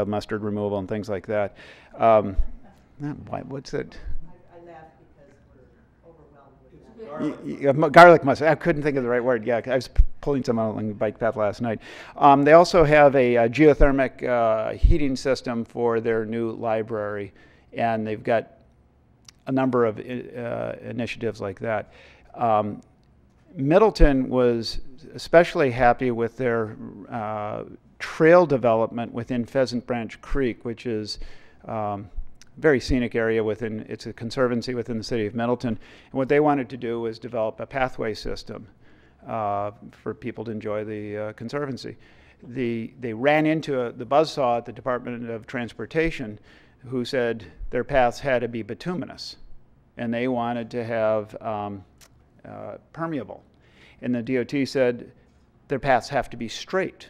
mustard removal and things like that. What's it? I laugh because we're overwhelmed with that. Garlic mustard. I couldn't think of the right word. Yeah, I was pulling some out on the bike path last night. They also have a geothermic heating system for their new library, and they've got a number of initiatives like that. Middleton was especially happy with their trail development within Pheasant Branch Creek, which is very scenic area within, it's a conservancy within the city of Middleton. And what they wanted to do was develop a pathway system for people to enjoy the conservancy. They ran into the buzzsaw at the Department of Transportation, who said their paths had to be bituminous, and they wanted to have permeable. And the DOT said their paths have to be straight.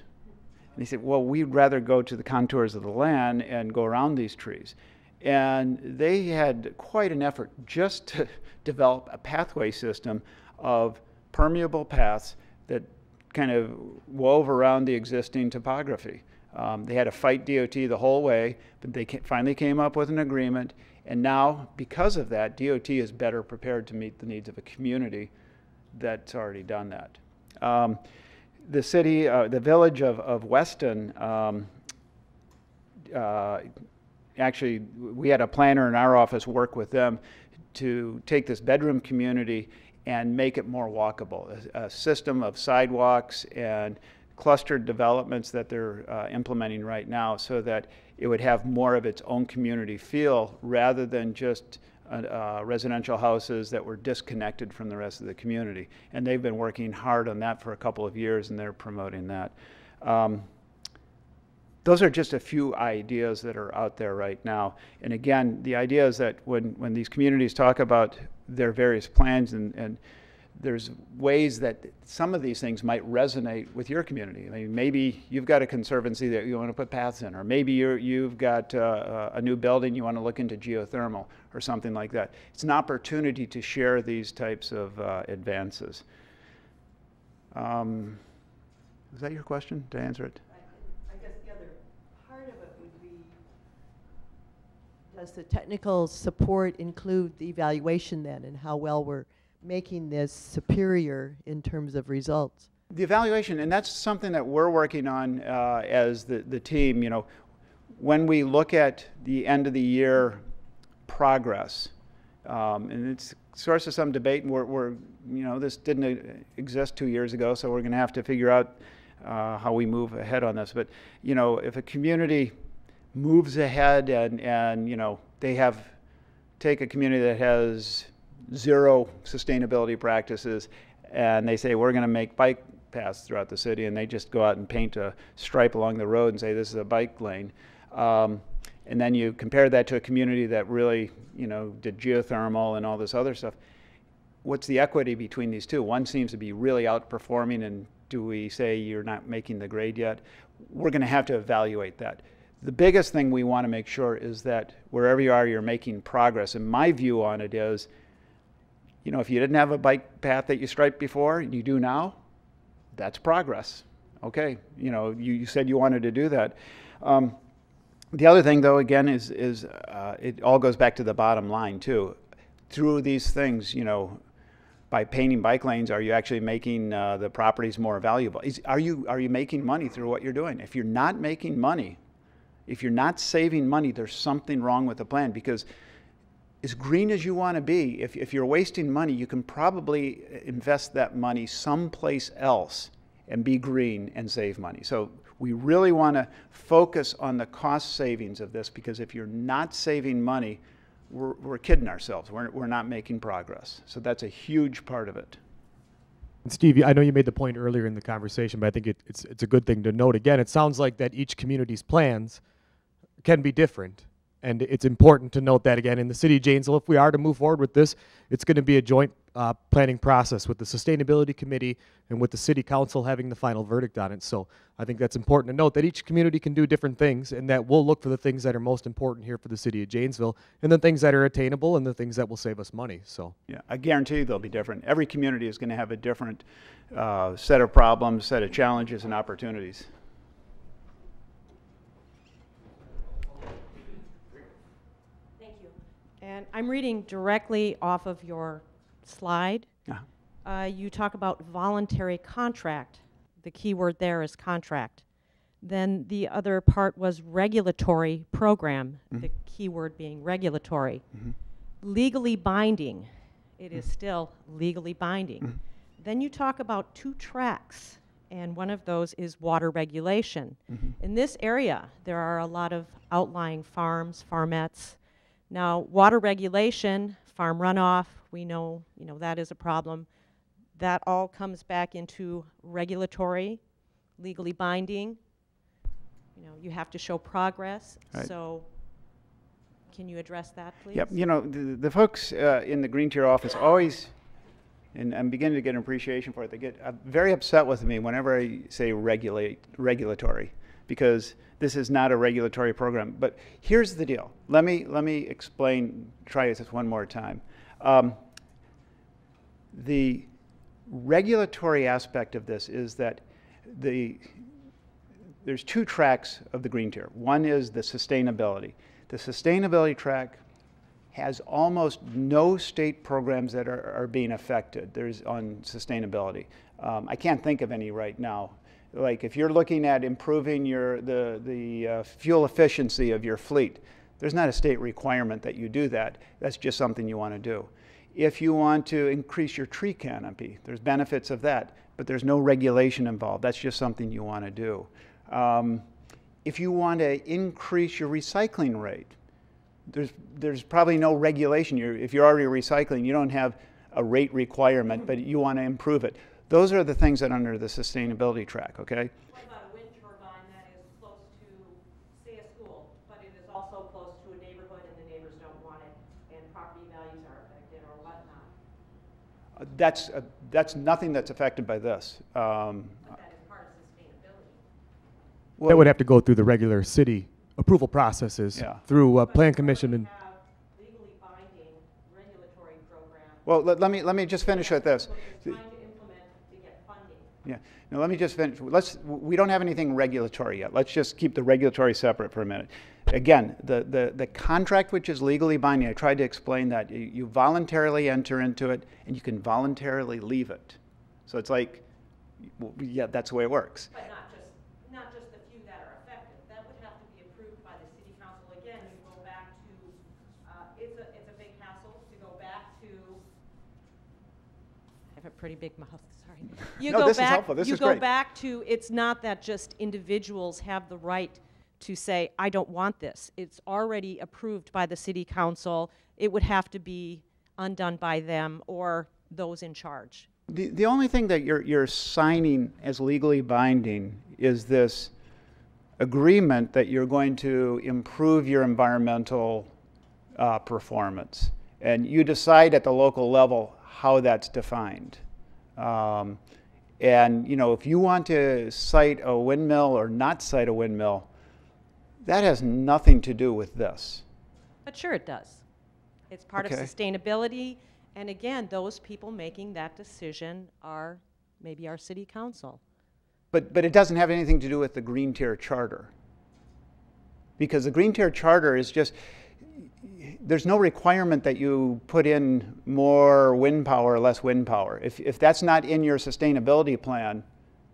And he said, well, we'd rather go to the contours of the land and go around these trees. And they had quite an effort just to develop a pathway system of permeable paths that kind of wove around the existing topography. They had to fight DOT the whole way, but they finally came up with an agreement. And now, because of that, DOT is better prepared to meet the needs of a community that's already done that. The city, the village of Weston, actually, we had a planner in our office work with them to take this bedroom community and make it more walkable. A system of sidewalks and clustered developments that they're implementing right now, so that it would have more of its own community feel rather than just residential houses that were disconnected from the rest of the community. And they've been working hard on that for a couple of years, and they're promoting that. Those are just a few ideas that are out there right now. And again, the idea is that when these communities talk about their various plans, and there's ways that some of these things might resonate with your community. I mean, maybe you've got a conservancy that you want to put paths in, or maybe you've got a new building you want to look into geothermal or something like that. It's an opportunity to share these types of advances. Is that your question? Did I answer it? I guess the other part of it would be, does the technical support include the evaluation then, and how well we're making this superior in terms of results? The evaluation, and that's something that we're working on as the team. When we look at the end of the year progress, and it's a source of some debate, and we're this didn't exist 2 years ago, so we're going to have to figure out how we move ahead on this. But if a community moves ahead and they take a community that has zero sustainability practices, and they say we're going to make bike paths throughout the city, and they just go out and paint a stripe along the road and say this is a bike lane, and then you compare that to a community that really did geothermal and all this other stuff. What's the equity between these two? One seems to be really outperforming, and do we say you're not making the grade yet? We're going to have to evaluate that. The biggest thing we want to make sure is that wherever you are, you're making progress. And my view on it is, if you didn't have a bike path that you striped before and you do now, that's progress. Okay, you said you wanted to do that. The other thing, though, again, is it all goes back to the bottom line too. Through these things, by painting bike lanes, are you actually making the properties more valuable? Are you making money through what you're doing? If you're not making money, if you're not saving money, there's something wrong with the plan, because as green as you want to be, if you're wasting money, you can probably invest that money someplace else and be green and save money. So we really want to focus on the cost savings of this, because if you're not saving money, we're kidding ourselves. We're not making progress. So that's a huge part of it. And Steve, I know you made the point earlier in the conversation, but I think it's a good thing to note again. It sounds like that each community's plans can be different, And it's important to note that again in the city of Janesville, if we are to move forward with this, it's going to be a joint planning process with the Sustainability Committee and with the City Council having the final verdict on it. So I think that's important to note that each community can do different things, and that we'll look for the things that are most important here for the city of Janesville, and the things that are attainable and the things that will save us money. So Yeah, I guarantee you they'll be different. Every community is going to have a different set of problems, set of challenges and opportunities. Thank you. And I'm reading directly off of your slide. You talk about voluntary contract. The key word there is contract. Then the other part was regulatory program, the key word being regulatory. Legally binding. It is still legally binding. Then you talk about 2 tracks, and one of those is water regulation. In this area, there are a lot of outlying farms, farmettes. Now, water regulation, farm runoff, we know, that is a problem. That all comes back into regulatory, legally binding. You have to show progress. Right. So can you address that, please? Yep, the folks in the Green Tier office always, and I'm beginning to get an appreciation for it, they get very upset with me whenever I say regulatory, because this is not a regulatory program. But here's the deal. Let me explain, try this one more time. The regulatory aspect of this is that there's 2 tracks of the Green Tier. One is the sustainability. The sustainability track has almost no state programs that are being affected. There's on sustainability. I can't think of any right now. Like if you're looking at improving the fuel efficiency of your fleet, there's not a state requirement that you do that. That's just something you want to do. If you want to increase your tree canopy, there's benefits of that, but there's no regulation involved. That's just something you want to do. If you want to increase your recycling rate, there's probably no regulation. If you're already recycling, you don't have a rate requirement, but you want to improve it. Those are the things that are under the sustainability track, okay? What about a wind turbine that is close to, say, a school, but it is also close to a neighborhood and the neighbors don't want it, and property values are affected or whatnot? That's nothing that's affected by this. But that is part of sustainability. Well, that would have to go through the regular city approval processes through Plan Commission and. Have legally binding regulatory program. Well, let me just finish with this. Trying to implement to get funding. Yeah. Now let me just finish. We don't have anything regulatory yet. Let's just keep the regulatory separate for a minute. Again, the contract which is legally binding, I tried to explain that. You voluntarily enter into it and you can voluntarily leave it. So it's like, yeah, that's the way it works. But not just the few that are affected. That would have to be approved by the city council. Again, you go back to, it's a big hassle to go back to, I have a pretty big mouth, sorry. No, this is helpful. This is great. You go great. back to, it's not that just individuals have the right to say, I don't want this. It's already approved by the city council. It would have to be undone by them or those in charge. The only thing that you're signing as legally binding is this agreement that you're going to improve your environmental performance. And you decide at the local level how that's defined. And if you want to site a windmill or not site a windmill, that has nothing to do with this. But sure it does. It's part of sustainability. And again, those people making that decision are maybe our city council. But it doesn't have anything to do with the Green Tier Charter. Because the Green Tier Charter is just, there's no requirement that you put in more wind power or less wind power. If that's not in your sustainability plan,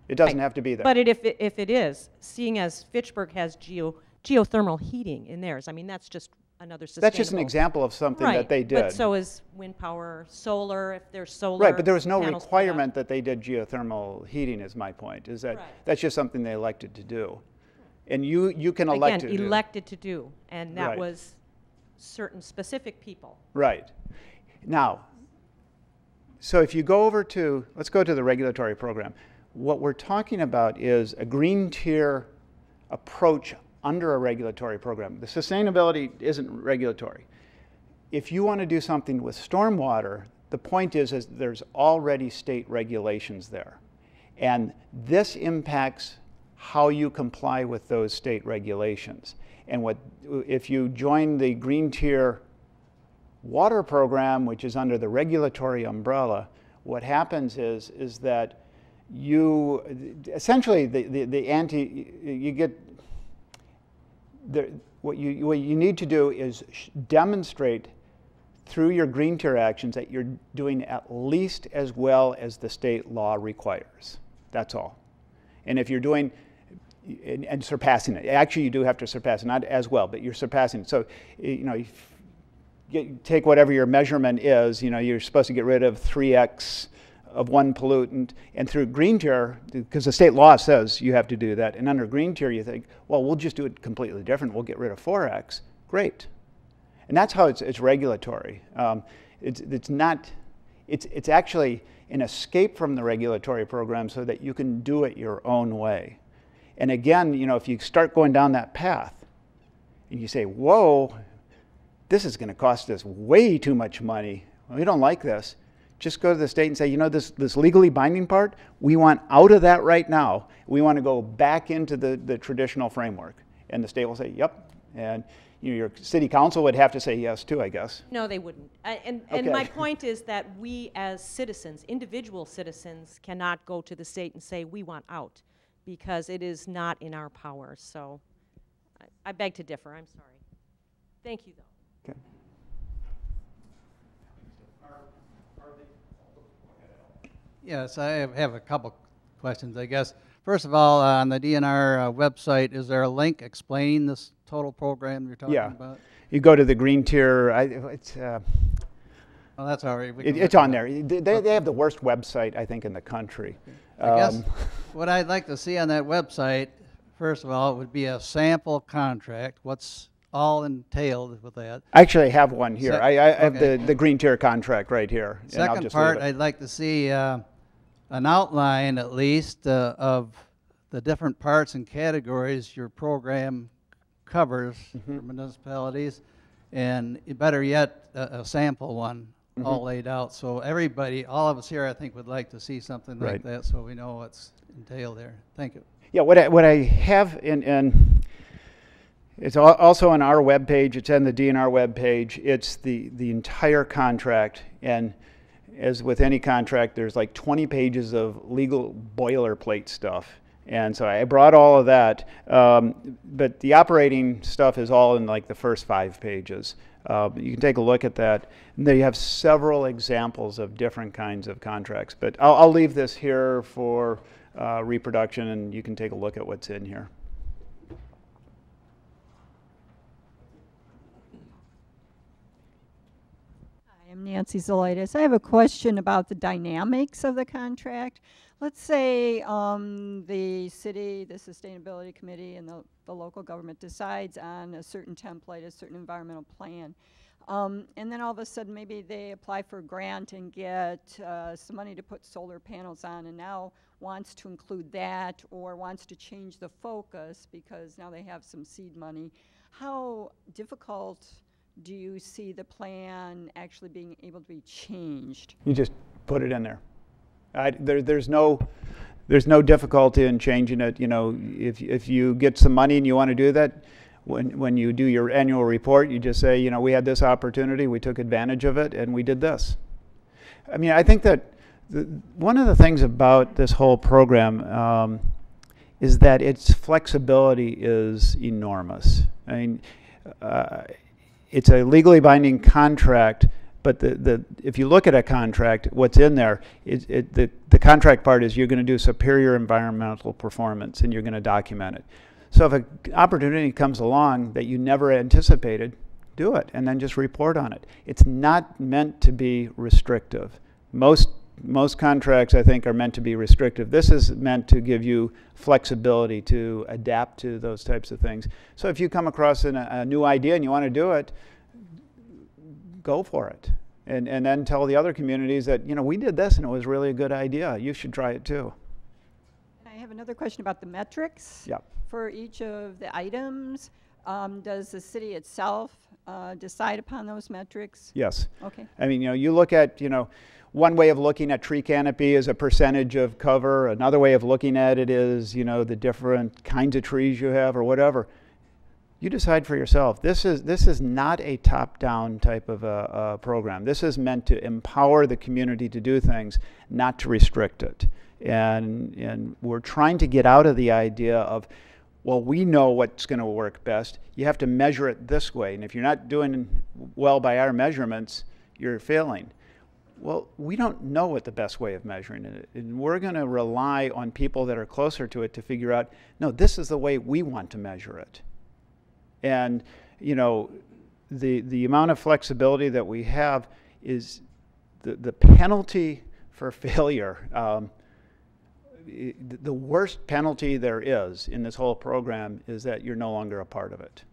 it doesn't have to be there. But if it is, seeing as Fitchburg has geothermal heating in theirs, I mean, that's just another sustainable. That's just an example of something that they did. But so is wind power, solar, if there's solar. Right, but there was no requirement that they did geothermal heating, is my point, is that that's just something they elected to do. And you can elect to do. Again, elected to do, and that was certain specific people. Right. Now, so if you go over to, let's go to the regulatory program. What we're talking about is a green tier approach under a regulatory program. The sustainability isn't regulatory. If you want to do something with stormwater, the point is there's already state regulations there. And this impacts how you comply with those state regulations. And if you join the Green Tier water program, which is under the regulatory umbrella, what happens is that you essentially what you need to do is demonstrate through your Green Tier actions that you're doing at least as well as the state law requires. That's all. And if you're doing and surpassing it, actually you do have to surpass it, not as well, but you're surpassing it. So take whatever your measurement is. You're supposed to get rid of 3x of one pollutant, and through Green Tier, because the state law says you have to do that, and under Green Tier you think, well, we'll just do it completely different. We'll get rid of 4x. Great. And that's how it's regulatory. It's actually an escape from the regulatory program so that you can do it your own way. And again, if you start going down that path and you say, whoa, this is going to cost us way too much money, we don't like this, just go to the state and say, this legally binding part, we want out of that right now. We want to go back into the traditional framework. And the state will say, yep. And your city council would have to say yes too, I guess. No, they wouldn't. And Okay. my point is that we as citizens, individual citizens, cannot go to the state and say we want out, because it is not in our power. So I beg to differ. I'm sorry. Thank you, though. Okay. Yes, I have a couple questions, I guess. First of all, on the DNR website, is there a link explaining this total program you're talking about? You go to the Green Tier. Well, that's all right. It's on there. They have the worst website, I think, in the country. I guess what I'd like to see on that website, first of all, it would be a sample contract. What's all entailed with that? I actually have one here. I have okay. the Green Tier contract right here. And I'll Second just part, leave it. I'd like to see an outline, at least, of the different parts and categories your program covers for municipalities, and better yet, a sample one all laid out. So everybody, all of us here, I think, would like to see something like that, so we know what's entailed there. Thank you. Yeah, what I have in it's also on our webpage. It's on the DNR webpage. It's the entire contract, and as with any contract, there's like 20 pages of legal boilerplate stuff. And so I brought all of that, but the operating stuff is all in like the first 5 pages. You can take a look at that. And there you have several examples of different kinds of contracts. But I'll leave this here for reproduction, and you can take a look at what's in here. I'm Nancy Zolaitis. I have a question about the dynamics of the contract. Let's say the city, the sustainability committee, and the local government decides on a certain template, a certain environmental plan. And then all of a sudden maybe they apply for a grant and get some money to put solar panels on, and now wants to include that or wants to change the focus because now they have some seed money. How difficult do you see the plan actually being able to be changed? You just put it in there. There's no difficulty in changing it. If you get some money and you want to do that, when you do your annual report, you just say, we had this opportunity, we took advantage of it, and we did this. I mean, I think that one of the things about this whole program is that its flexibility is enormous. I mean, it's a legally binding contract, but if you look at a contract, what's in there, the contract part is you're going to do superior environmental performance, and you're going to document it. So if an opportunity comes along that you never anticipated, do it, and then just report on it. It's not meant to be restrictive. Most contracts, I think, are meant to be restrictive. This is meant to give you flexibility to adapt to those types of things. So if you come across a new idea and you want to do it, go for it. And then tell the other communities that, we did this and it was really a good idea. You should try it too. I have another question about the metrics. Yep. For each of the items. Does the city itself decide upon those metrics? Yes. Okay. I mean, you look at, one way of looking at tree canopy is a percentage of cover. Another way of looking at it is, the different kinds of trees you have or whatever. You decide for yourself. This is not a top-down type of a program. This is meant to empower the community to do things, not to restrict it. And we're trying to get out of the idea of, well, we know what's going to work best. You have to measure it this way. And if you're not doing well by our measurements, you're failing. Well, we don't know what the best way of measuring it is. And we're going to rely on people that are closer to it to figure out, no, this is the way we want to measure it. And, the amount of flexibility that we have is the penalty for failure. The worst penalty there is in this whole program is that you're no longer a part of it.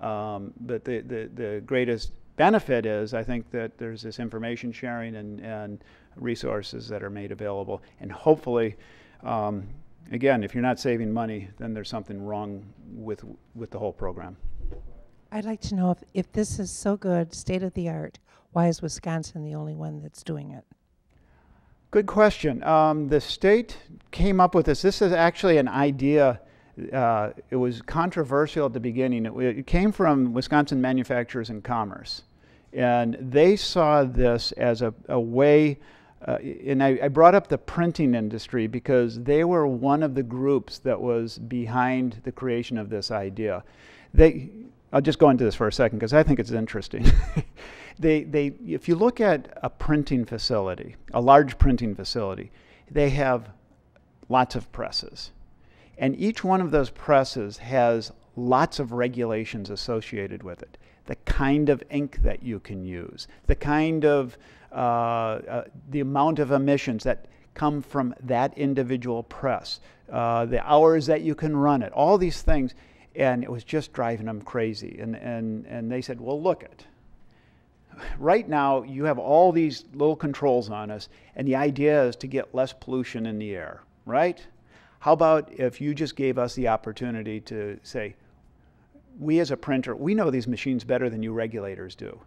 But the greatest benefit is, I think, that there's this information sharing and resources that are made available. And hopefully, again, if you're not saving money, then there's something wrong with the whole program. I'd like to know if this is so good, state of the art, why is Wisconsin the only one that's doing it? Good question. The state came up with this. This is actually an idea. It was controversial at the beginning. It came from Wisconsin Manufacturers and Commerce. And they saw this as a way, and I brought up the printing industry because they were one of the groups that was behind the creation of this idea. I'll just go into this for a second because I think it's interesting. If you look at a printing facility, a large printing facility, they have lots of presses. And each one of those presses has lots of regulations associated with it. The kind of ink that you can use, the kind of, the amount of emissions that come from that individual press, the hours that you can run it, all these things. And it was just driving them crazy. And they said, well, look it. Right now, you have all these little controls on us, and the idea is to get less pollution in the air, right? How about if you just gave us the opportunity to say, we as a printer, we know these machines better than you regulators do,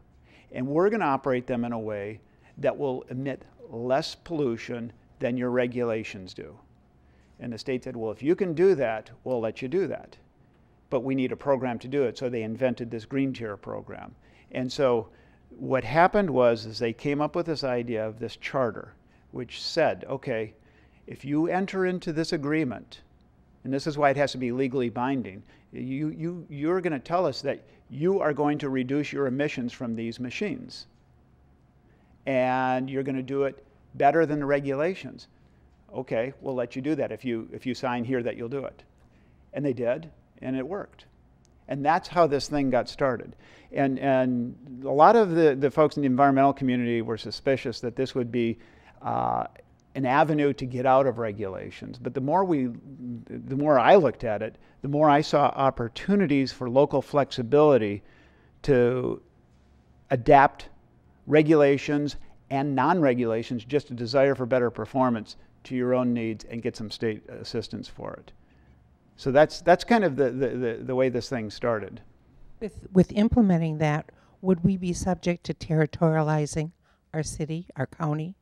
and we're going to operate them in a way that will emit less pollution than your regulations do. And the state said, well, if you can do that, we'll let you do that. But we need a program to do it, so they invented this Green Tier program. And so what happened was they came up with this idea of this charter, which said, okay, if you enter into this agreement, and this is why it has to be legally binding, you're going to tell us that you are going to reduce your emissions from these machines. And you're going to do it better than the regulations. Okay, we'll let you do that if you sign here that you'll do it. And they did, and it worked. And that's how this thing got started. And a lot of the folks in the environmental community were suspicious that this would be an avenue to get out of regulations. But the more I looked at it, the more I saw opportunities for local flexibility to adapt regulations and non-regulations, just a desire for better performance, to your own needs and get some state assistance for it. So that's kind of the way this thing started. With implementing that, would we be subject to territorializing our city, our county,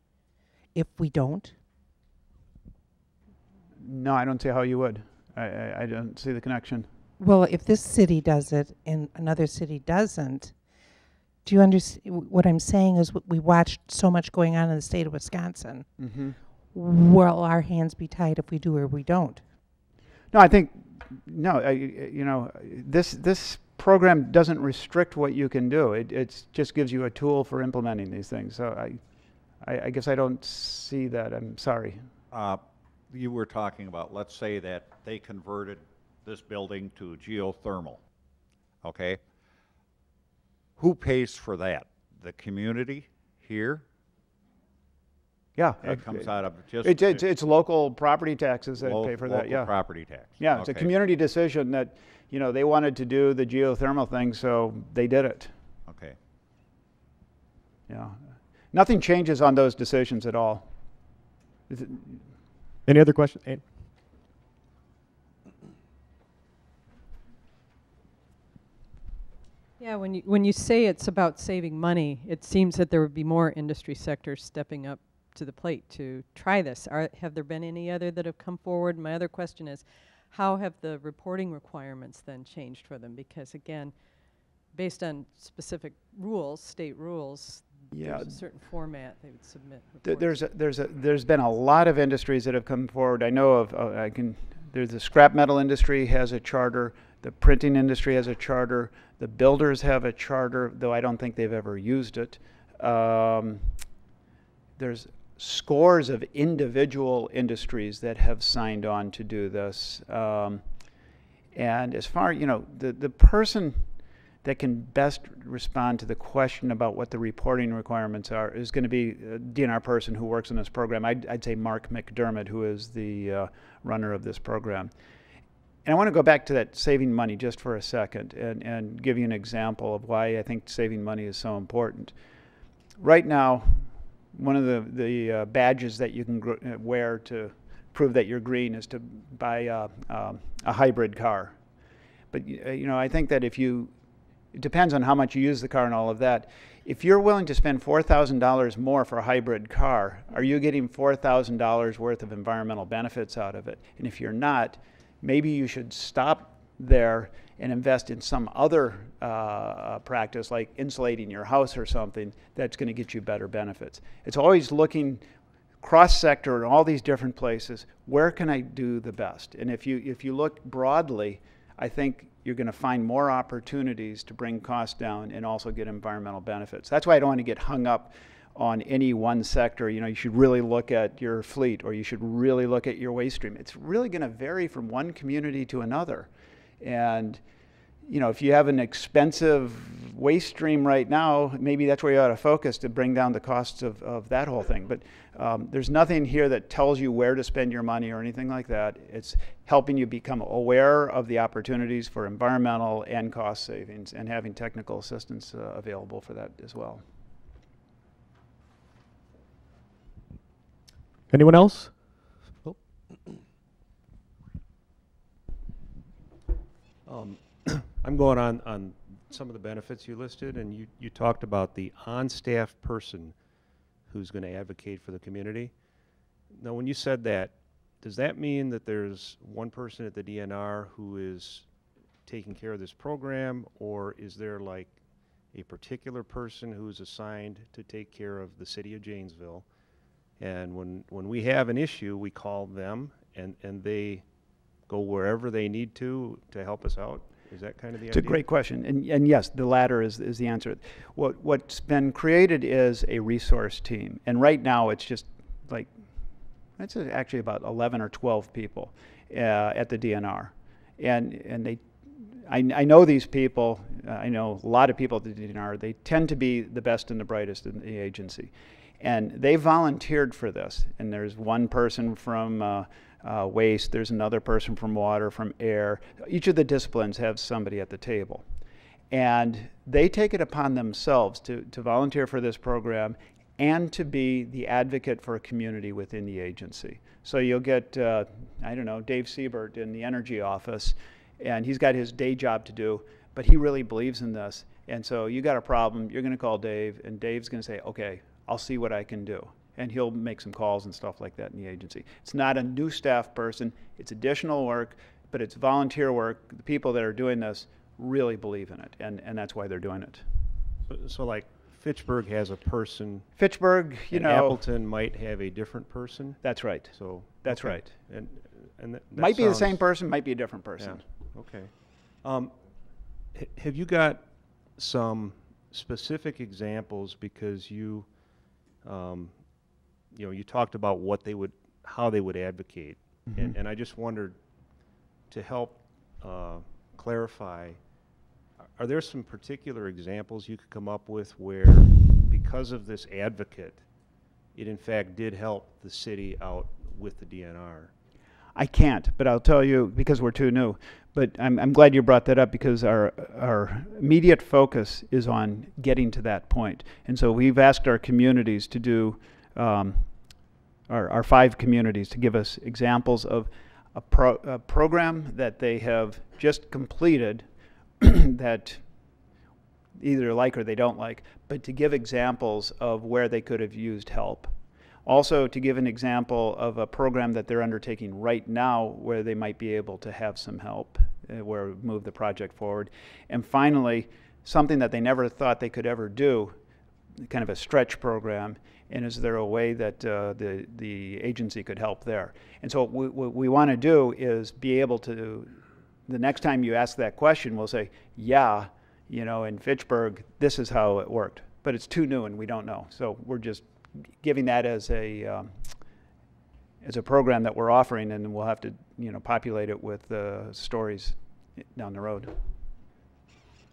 if we don't? No, I don't see how you would. I don't see the connection. Well, if this city does it and another city doesn't, do you understand? What I'm saying is we watched so much going on in the state of Wisconsin. Mm-hmm. Will our hands be tied if we do or we don't? No, I think, no, this program doesn't restrict what you can do. It just gives you a tool for implementing these things. So I guess I don't see that. I'm sorry. You were talking about, let's say that they converted this building to geothermal, okay? Who pays for that? The community here? Yeah. It comes out of just... It's local property taxes that pay for that, yeah. Local property tax. Yeah, it's a community decision that, they wanted to do the geothermal thing, so they did it. Okay. Yeah. Nothing changes on those decisions at all. Any other questions? Yeah, when you say it's about saving money, it seems that there would be more industry sectors stepping up to the plate to try this. Have there been any other that have come forward? My other question is, how have the reporting requirements then changed for them? Because again, based on specific rules, state rules, there's a certain format they would submit. There's been a lot of industries that have come forward. I know of there's the scrap metal industry has a charter, the printing industry has a charter, the builders have a charter, though I don't think they've ever used it. There's scores of individual industries that have signed on to do this. And as far, the person that can best respond to the question about what the reporting requirements are is going to be a DNR person who works in this program. I'd say Mark McDermott, who is the runner of this program. And I want to go back to that saving money just for a second and give you an example of why I think saving money is so important. Right now, one of the badges that you can wear to prove that you're green is to buy a hybrid car. But I think that it depends on how much you use the car and all of that. If you're willing to spend $4,000 more for a hybrid car, are you getting $4,000 worth of environmental benefits out of it? And if you're not, maybe you should stop there and invest in some other practice like insulating your house or something that's going to get you better benefits. It's always looking cross-sector in all these different places. Where can I do the best? And if you look broadly, I think you're going to find more opportunities to bring costs down and also get environmental benefits. That's why I don't want to get hung up on any one sector. You should really look at your fleet, or you should really look at your waste stream. It's really going to vary from one community to another. And if you have an expensive waste stream right now, maybe that's where you ought to focus to bring down the costs of that whole thing. But there's nothing here that tells you where to spend your money or anything like that. It's helping you become aware of the opportunities for environmental and cost savings and having technical assistance available for that as well. Anyone else? Oh. I'm going on some of the benefits you listed, and you talked about the on-staff person who's going to advocate for the community. Now, when you said that, does that mean that there's one person at the DNR who is taking care of this program, or is there like a particular person who's assigned to take care of the city of Janesville? And when we have an issue, we call them, and they go wherever they need to help us out? Is that kind of the idea? It's a great question. And yes, the latter is the answer. What's been created is a resource team. And right now it's just like, it's actually about 11 or 12 people at the DNR. And I know these people. I know a lot of people at the DNR. They tend to be the best and the brightest in the agency. And they volunteered for this. And there's one person from waste, there's another person from water, from air. Each of the disciplines have somebody at the table. And they take it upon themselves to volunteer for this program and to be the advocate for a community within the agency. So you'll get, I don't know, Dave Siebert in the energy office, and he's got his day job to do, but he really believes in this. And so you got a problem, you're going to call Dave, and Dave's going to say, okay, I'll see what I can do. And he'll make some calls and stuff like that in the agency. It's not a new staff person, it's additional work, but it's volunteer work. The people that are doing this really believe in it, and that's why they're doing it. So like Fitchburg has a person. Fitchburg, and Appleton might have a different person. That's right. So that's okay. right. And that might be the same person, might be a different person. Yeah. Okay. Have you got some specific examples, because you talked about how they would advocate, Mm-hmm. and I just wondered, to help clarify, are there some particular examples you could come up with where, because of this advocate, it in fact did help the city out with the DNR? I can't, but I'll tell you because we're too new. But I'm glad you brought that up, because our immediate focus is on getting to that point. And so we've asked our communities to do, our 5 communities to give us examples of a program that they have just completed that either like or they don't like, but to give examples of where they could have used help. Also, to give an example of a program that they're undertaking right now where they might be able to have some help, where move the project forward. And finally, something that they never thought they could ever do, kind of a stretch program, and is there a way that the agency could help there? And so what we want to do is be able to, the next time you ask that question, we'll say, yeah, you know, in Fitchburg, this is how it worked. But it's too new and we don't know. So we're just giving that as a program that we're offering, and we'll have to, you know, populate it with stories down the road.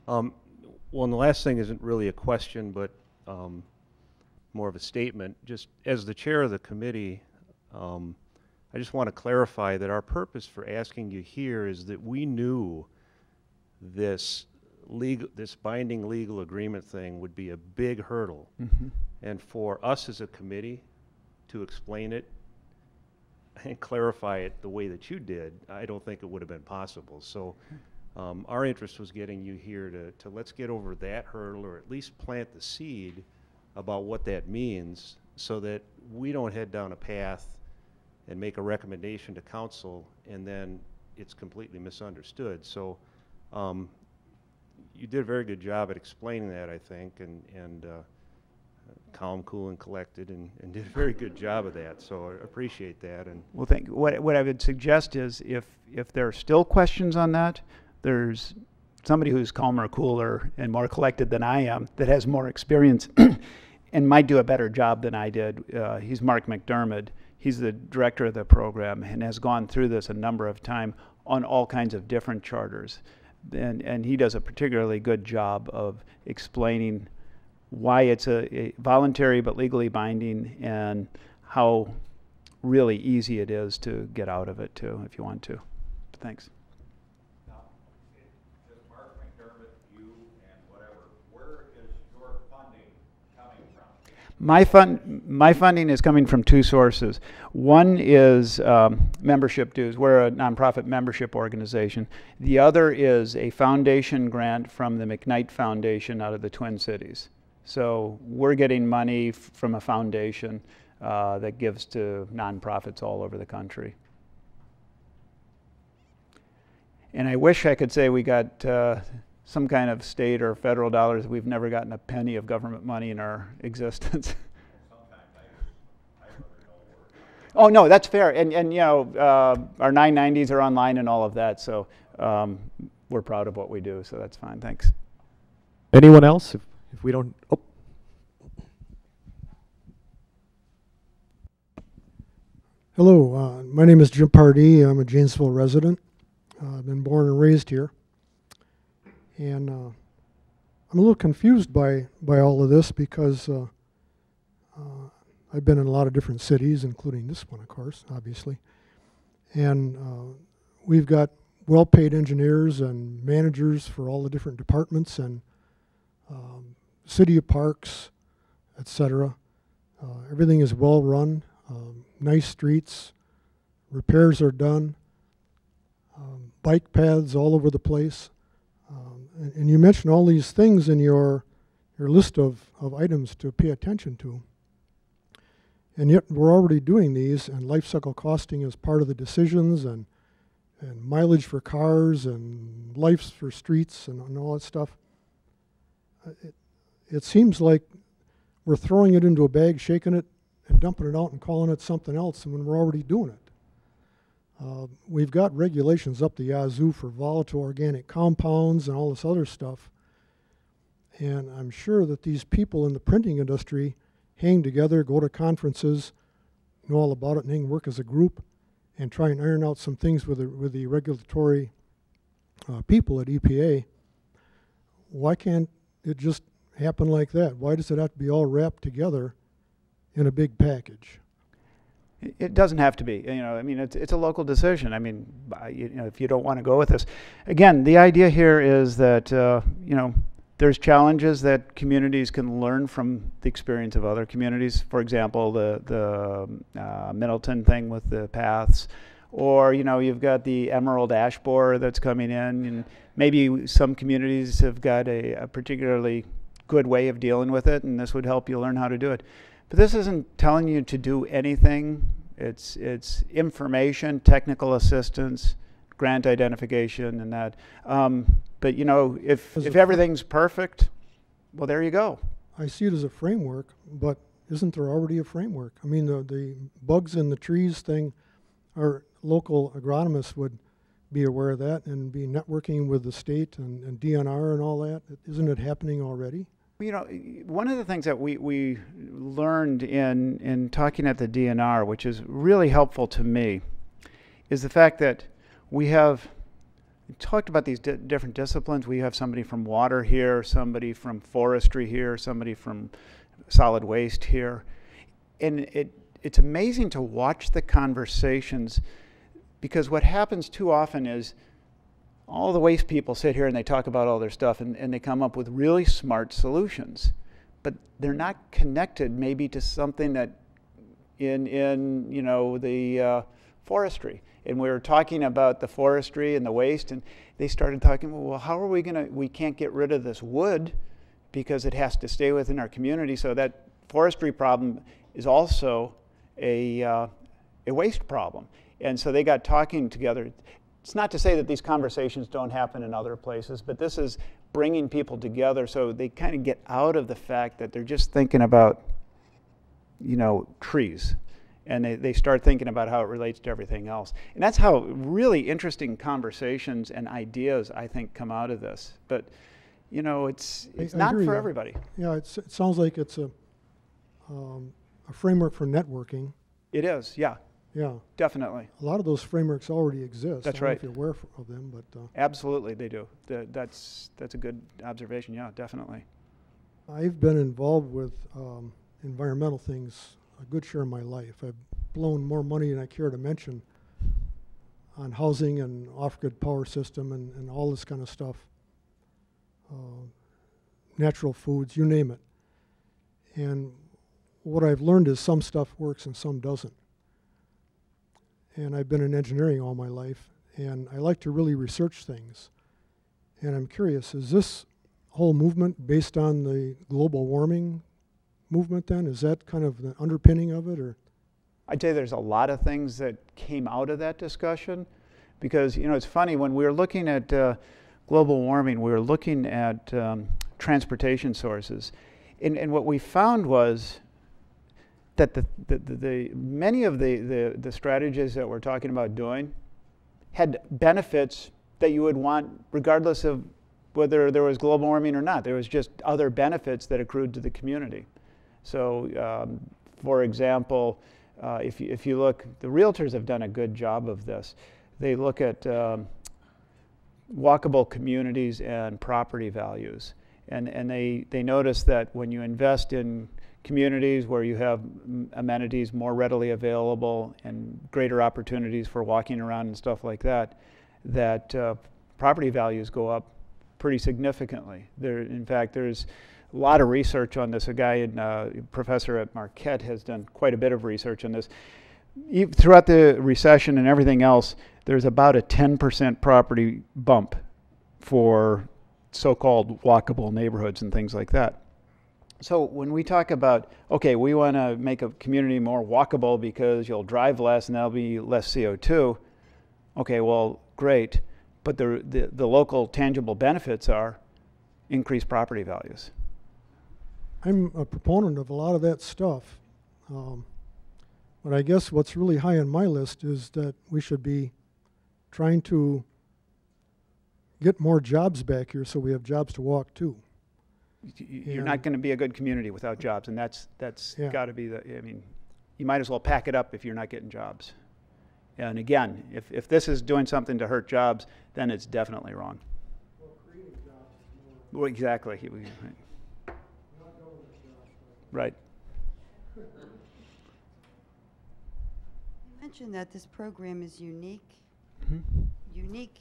Well, and the last thing isn't really a question, but more of a statement. Just as the chair of the committee, I just want to clarify that our purpose for asking you here is that we knew this binding legal agreement thing would be a big hurdle. Mm-hmm. And for us as a committee to explain it and clarify it the way that you did, I don't think it would have been possible. So our interest was getting you here to let's get over that hurdle, or at least plant the seed about what that means, so that we don't head down a path and make a recommendation to council and then it's completely misunderstood. So you did a very good job at explaining that, I think, and calm, cool, and collected, and did a very good job of that. So I appreciate that. And well, thank you. What I would suggest is if there are still questions on that, there's somebody who's calmer, cooler, and more collected than I am that has more experience and might do a better job than I did. He's Mark McDermott. He's the director of the program and has gone through this a number of times on all kinds of different charters. And he does a particularly good job of explaining why it's a voluntary but legally binding, and how really easy it is to get out of it too, if you want to. Thanks. Now, does Mark McDermott, you, and whatever, where is your funding coming from? My funding is coming from two sources. One is membership dues. We're a nonprofit membership organization. The other is a foundation grant from the McKnight Foundation out of the Twin Cities. So we're getting money from a foundation that gives to nonprofits all over the country. And I wish I could say we got some kind of state or federal dollars. We've never gotten a penny of government money in our existence. Oh no, that's fair. And you know, our 990s are online and all of that. So we're proud of what we do. So that's fine. Thanks. Anyone else? If we don't, oh. Hello, my name is Jim Pardee. I'm a Janesville resident. I've been born and raised here. And I'm a little confused by all of this because I've been in a lot of different cities, including this one, of course, obviously. And we've got well-paid engineers and managers for all the different departments and city of parks, etc. Everything is well run, nice streets, repairs are done, bike paths all over the place. And you mentioned all these things in your list of items to pay attention to. And yet we're already doing these, and life cycle costing is part of the decisions, and mileage for cars, and lives for streets, and all that stuff. It seems like we're throwing it into a bag, shaking it, and dumping it out and calling it something else, and when we're already doing it. We've got regulations up the yazoo for volatile organic compounds and all this other stuff. And I'm sure that these people in the printing industry hang together, go to conferences, know all about it, and hang work as a group and try and iron out some things with the regulatory people at EPA. Why can't it just happen like that? Why does it have to be all wrapped together in a big package? It doesn't have to be. You know, I mean, it's a local decision. I mean, you know, if you don't want to go with this, again, the idea here is that you know, there's challenges that communities can learn from the experience of other communities. For example, the Middleton thing with the paths, Or, you know, you've got the emerald ash borer that's coming in, and maybe some communities have got a particularly good way of dealing with it, and this would help you learn how to do it. But this isn't telling you to do anything. It's information, technical assistance, grant identification, and that. But you know, if everything's perfect, well, there you go. I see it as a framework, but isn't there already a framework? I mean, the bugs in the trees thing, our local agronomists would be aware of that and be networking with the state and DNR and all that. Isn't it happening already? You know, one of the things that we learned in talking at the DNR, which is really helpful to me, is the fact that we talked about these different disciplines. We have somebody from water here, somebody from forestry here, somebody from solid waste here. And it's amazing to watch the conversations, because what happens too often is all the waste people sit here and they talk about all their stuff, and they come up with really smart solutions. But they're not connected maybe to something that in you know, the forestry. And we were talking about the forestry and the waste, and they started talking, well, how are we can't get rid of this wood because it has to stay within our community. So that forestry problem is also a waste problem. And so they got talking together. It's not to say that these conversations don't happen in other places, but this is bringing people together so they kind of get out of the fact that they're just thinking about, you know, trees. And they start thinking about how it relates to everything else. And that's how really interesting conversations and ideas, I think, come out of this. But, you know, it's not for everybody. Yeah, it sounds like it's a framework for networking. It is, yeah. Yeah. Definitely. A lot of those frameworks already exist. That's I don't know right. if you're aware of them, but absolutely, they do. That's a good observation. Yeah, definitely. I've been involved with environmental things a good share of my life. I've blown more money than I care to mention on housing and off-grid power system and all this kind of stuff. Natural foods, you name it. And what I've learned is some stuff works and some doesn't. And I've been in engineering all my life, and I like to really research things. And I'm curious, is this whole movement based on the global warming movement then? Is that kind of the underpinning of it, or? I'd say there's a lot of things that came out of that discussion, because, you know, it's funny, when we were looking at global warming, we were looking at transportation sources. And what we found was that many of the strategies that we're talking about doing had benefits that you would want regardless of whether there was global warming or not. There was just other benefits that accrued to the community. So, for example, if you look, the realtors have done a good job of this. They look at walkable communities and property values. And they notice that when you invest in communities where you have amenities more readily available and greater opportunities for walking around and stuff like that, that property values go up pretty significantly. In fact, there's a lot of research on this. A guy, professor at Marquette, has done quite a bit of research on this. Throughout the recession and everything else, there's about a 10% property bump for so-called walkable neighborhoods and things like that. So when we talk about, okay, we want to make a community more walkable because you'll drive less and there'll be less CO2, okay, well, great, but the local tangible benefits are increased property values. I'm a proponent of a lot of that stuff, but I guess what's really high on my list is that we should be trying to get more jobs back here so we have jobs to walk to. You're not going to be a good community without jobs, and that's Yeah. got to be I mean, you might as well pack it up if you're not getting jobs. And again, if this is doing something to hurt jobs, then it's definitely wrong. Well, creating jobs is Well, exactly. Right. You mentioned that this program is unique. Mm-hmm. Unique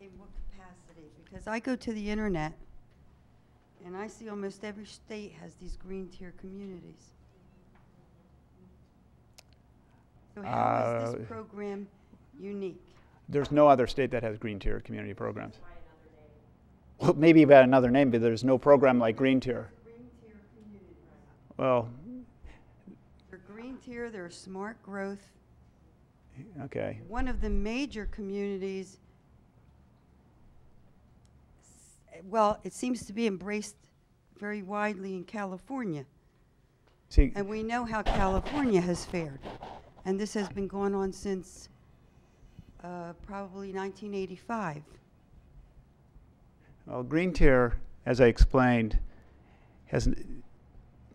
in what capacity? Because I go to the internet and I see almost every state has these green tier communities. So how is this program unique? There's no other state that has green tier community programs. Well, maybe by another name, but there's no program like green tier. Green tier community. Well, For green tier, there's smart growth. okay. One of the major communities, well, it seems to be embraced very widely in California. See, And we know how California has fared. And this has been going on since probably 1985. well, green tier, as I explained, has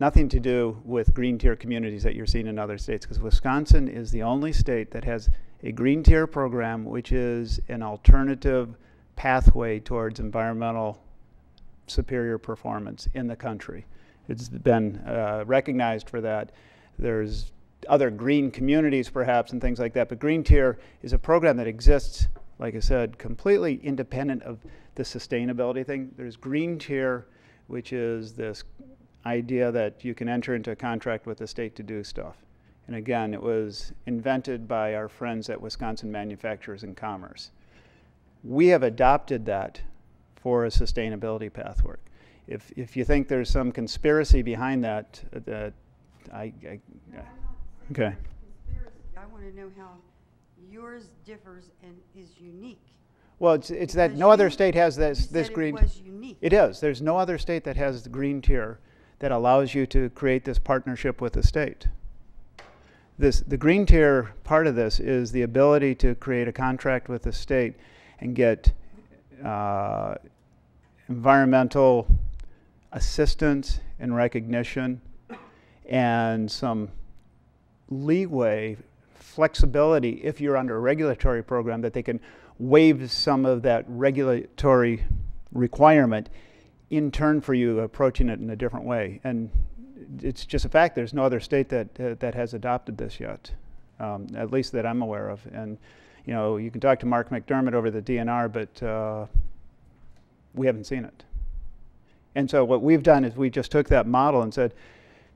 nothing to do with green tier communities that you're seeing in other states, because Wisconsin is the only state that has a green tier program, which is an alternative pathway towards environmental superior performance in the country. It's been recognized for that. There's other green communities perhaps and things like that, but green tier is a program that exists, like I said, completely independent of the sustainability thing. There's green tier, which is this idea that you can enter into a contract with the state to do stuff. And again, it was invented by our friends at Wisconsin Manufacturers and Commerce. We have adopted that for a sustainability pathway. If you think there's some conspiracy behind that, okay. I want to know how yours differs and is unique. Well, it's that Because no other you- state has this you said green. It was unique. It is. There's no other state that has the green tier that allows you to create this partnership with the state. The green tier part of this is the ability to create a contract with the state and get environmental assistance and recognition and some leeway, flexibility if you're under a regulatory program, that they can waive some of that regulatory requirement in turn for you approaching it in a different way. And it's just a fact, there's no other state that has adopted this yet, at least that I'm aware of. And you know, you can talk to Mark McDermott over the DNR, but we haven't seen it. And so what we've done is we just took that model and said,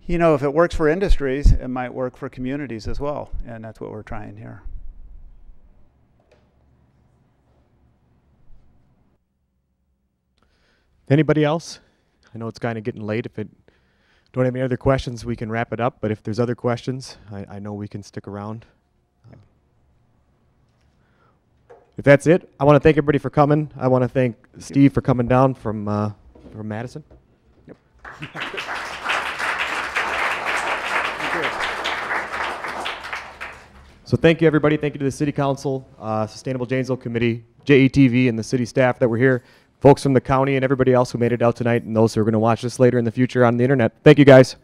you know, if it works for industries, it might work for communities as well. And that's what we're trying here. Anybody else? I know it's kind of getting late. If it don't have any other questions, we can wrap it up. But if there's other questions, I know we can stick around. If that's it, I want to thank everybody for coming. I want to thank Steve for coming down from Madison. Yep. So thank you, everybody. Thank you to the City Council, Sustainable Janesville Committee, JATV, and the city staff that were here, folks from the county, and everybody else who made it out tonight, and those who are going to watch this later in the future on the internet. Thank you, guys.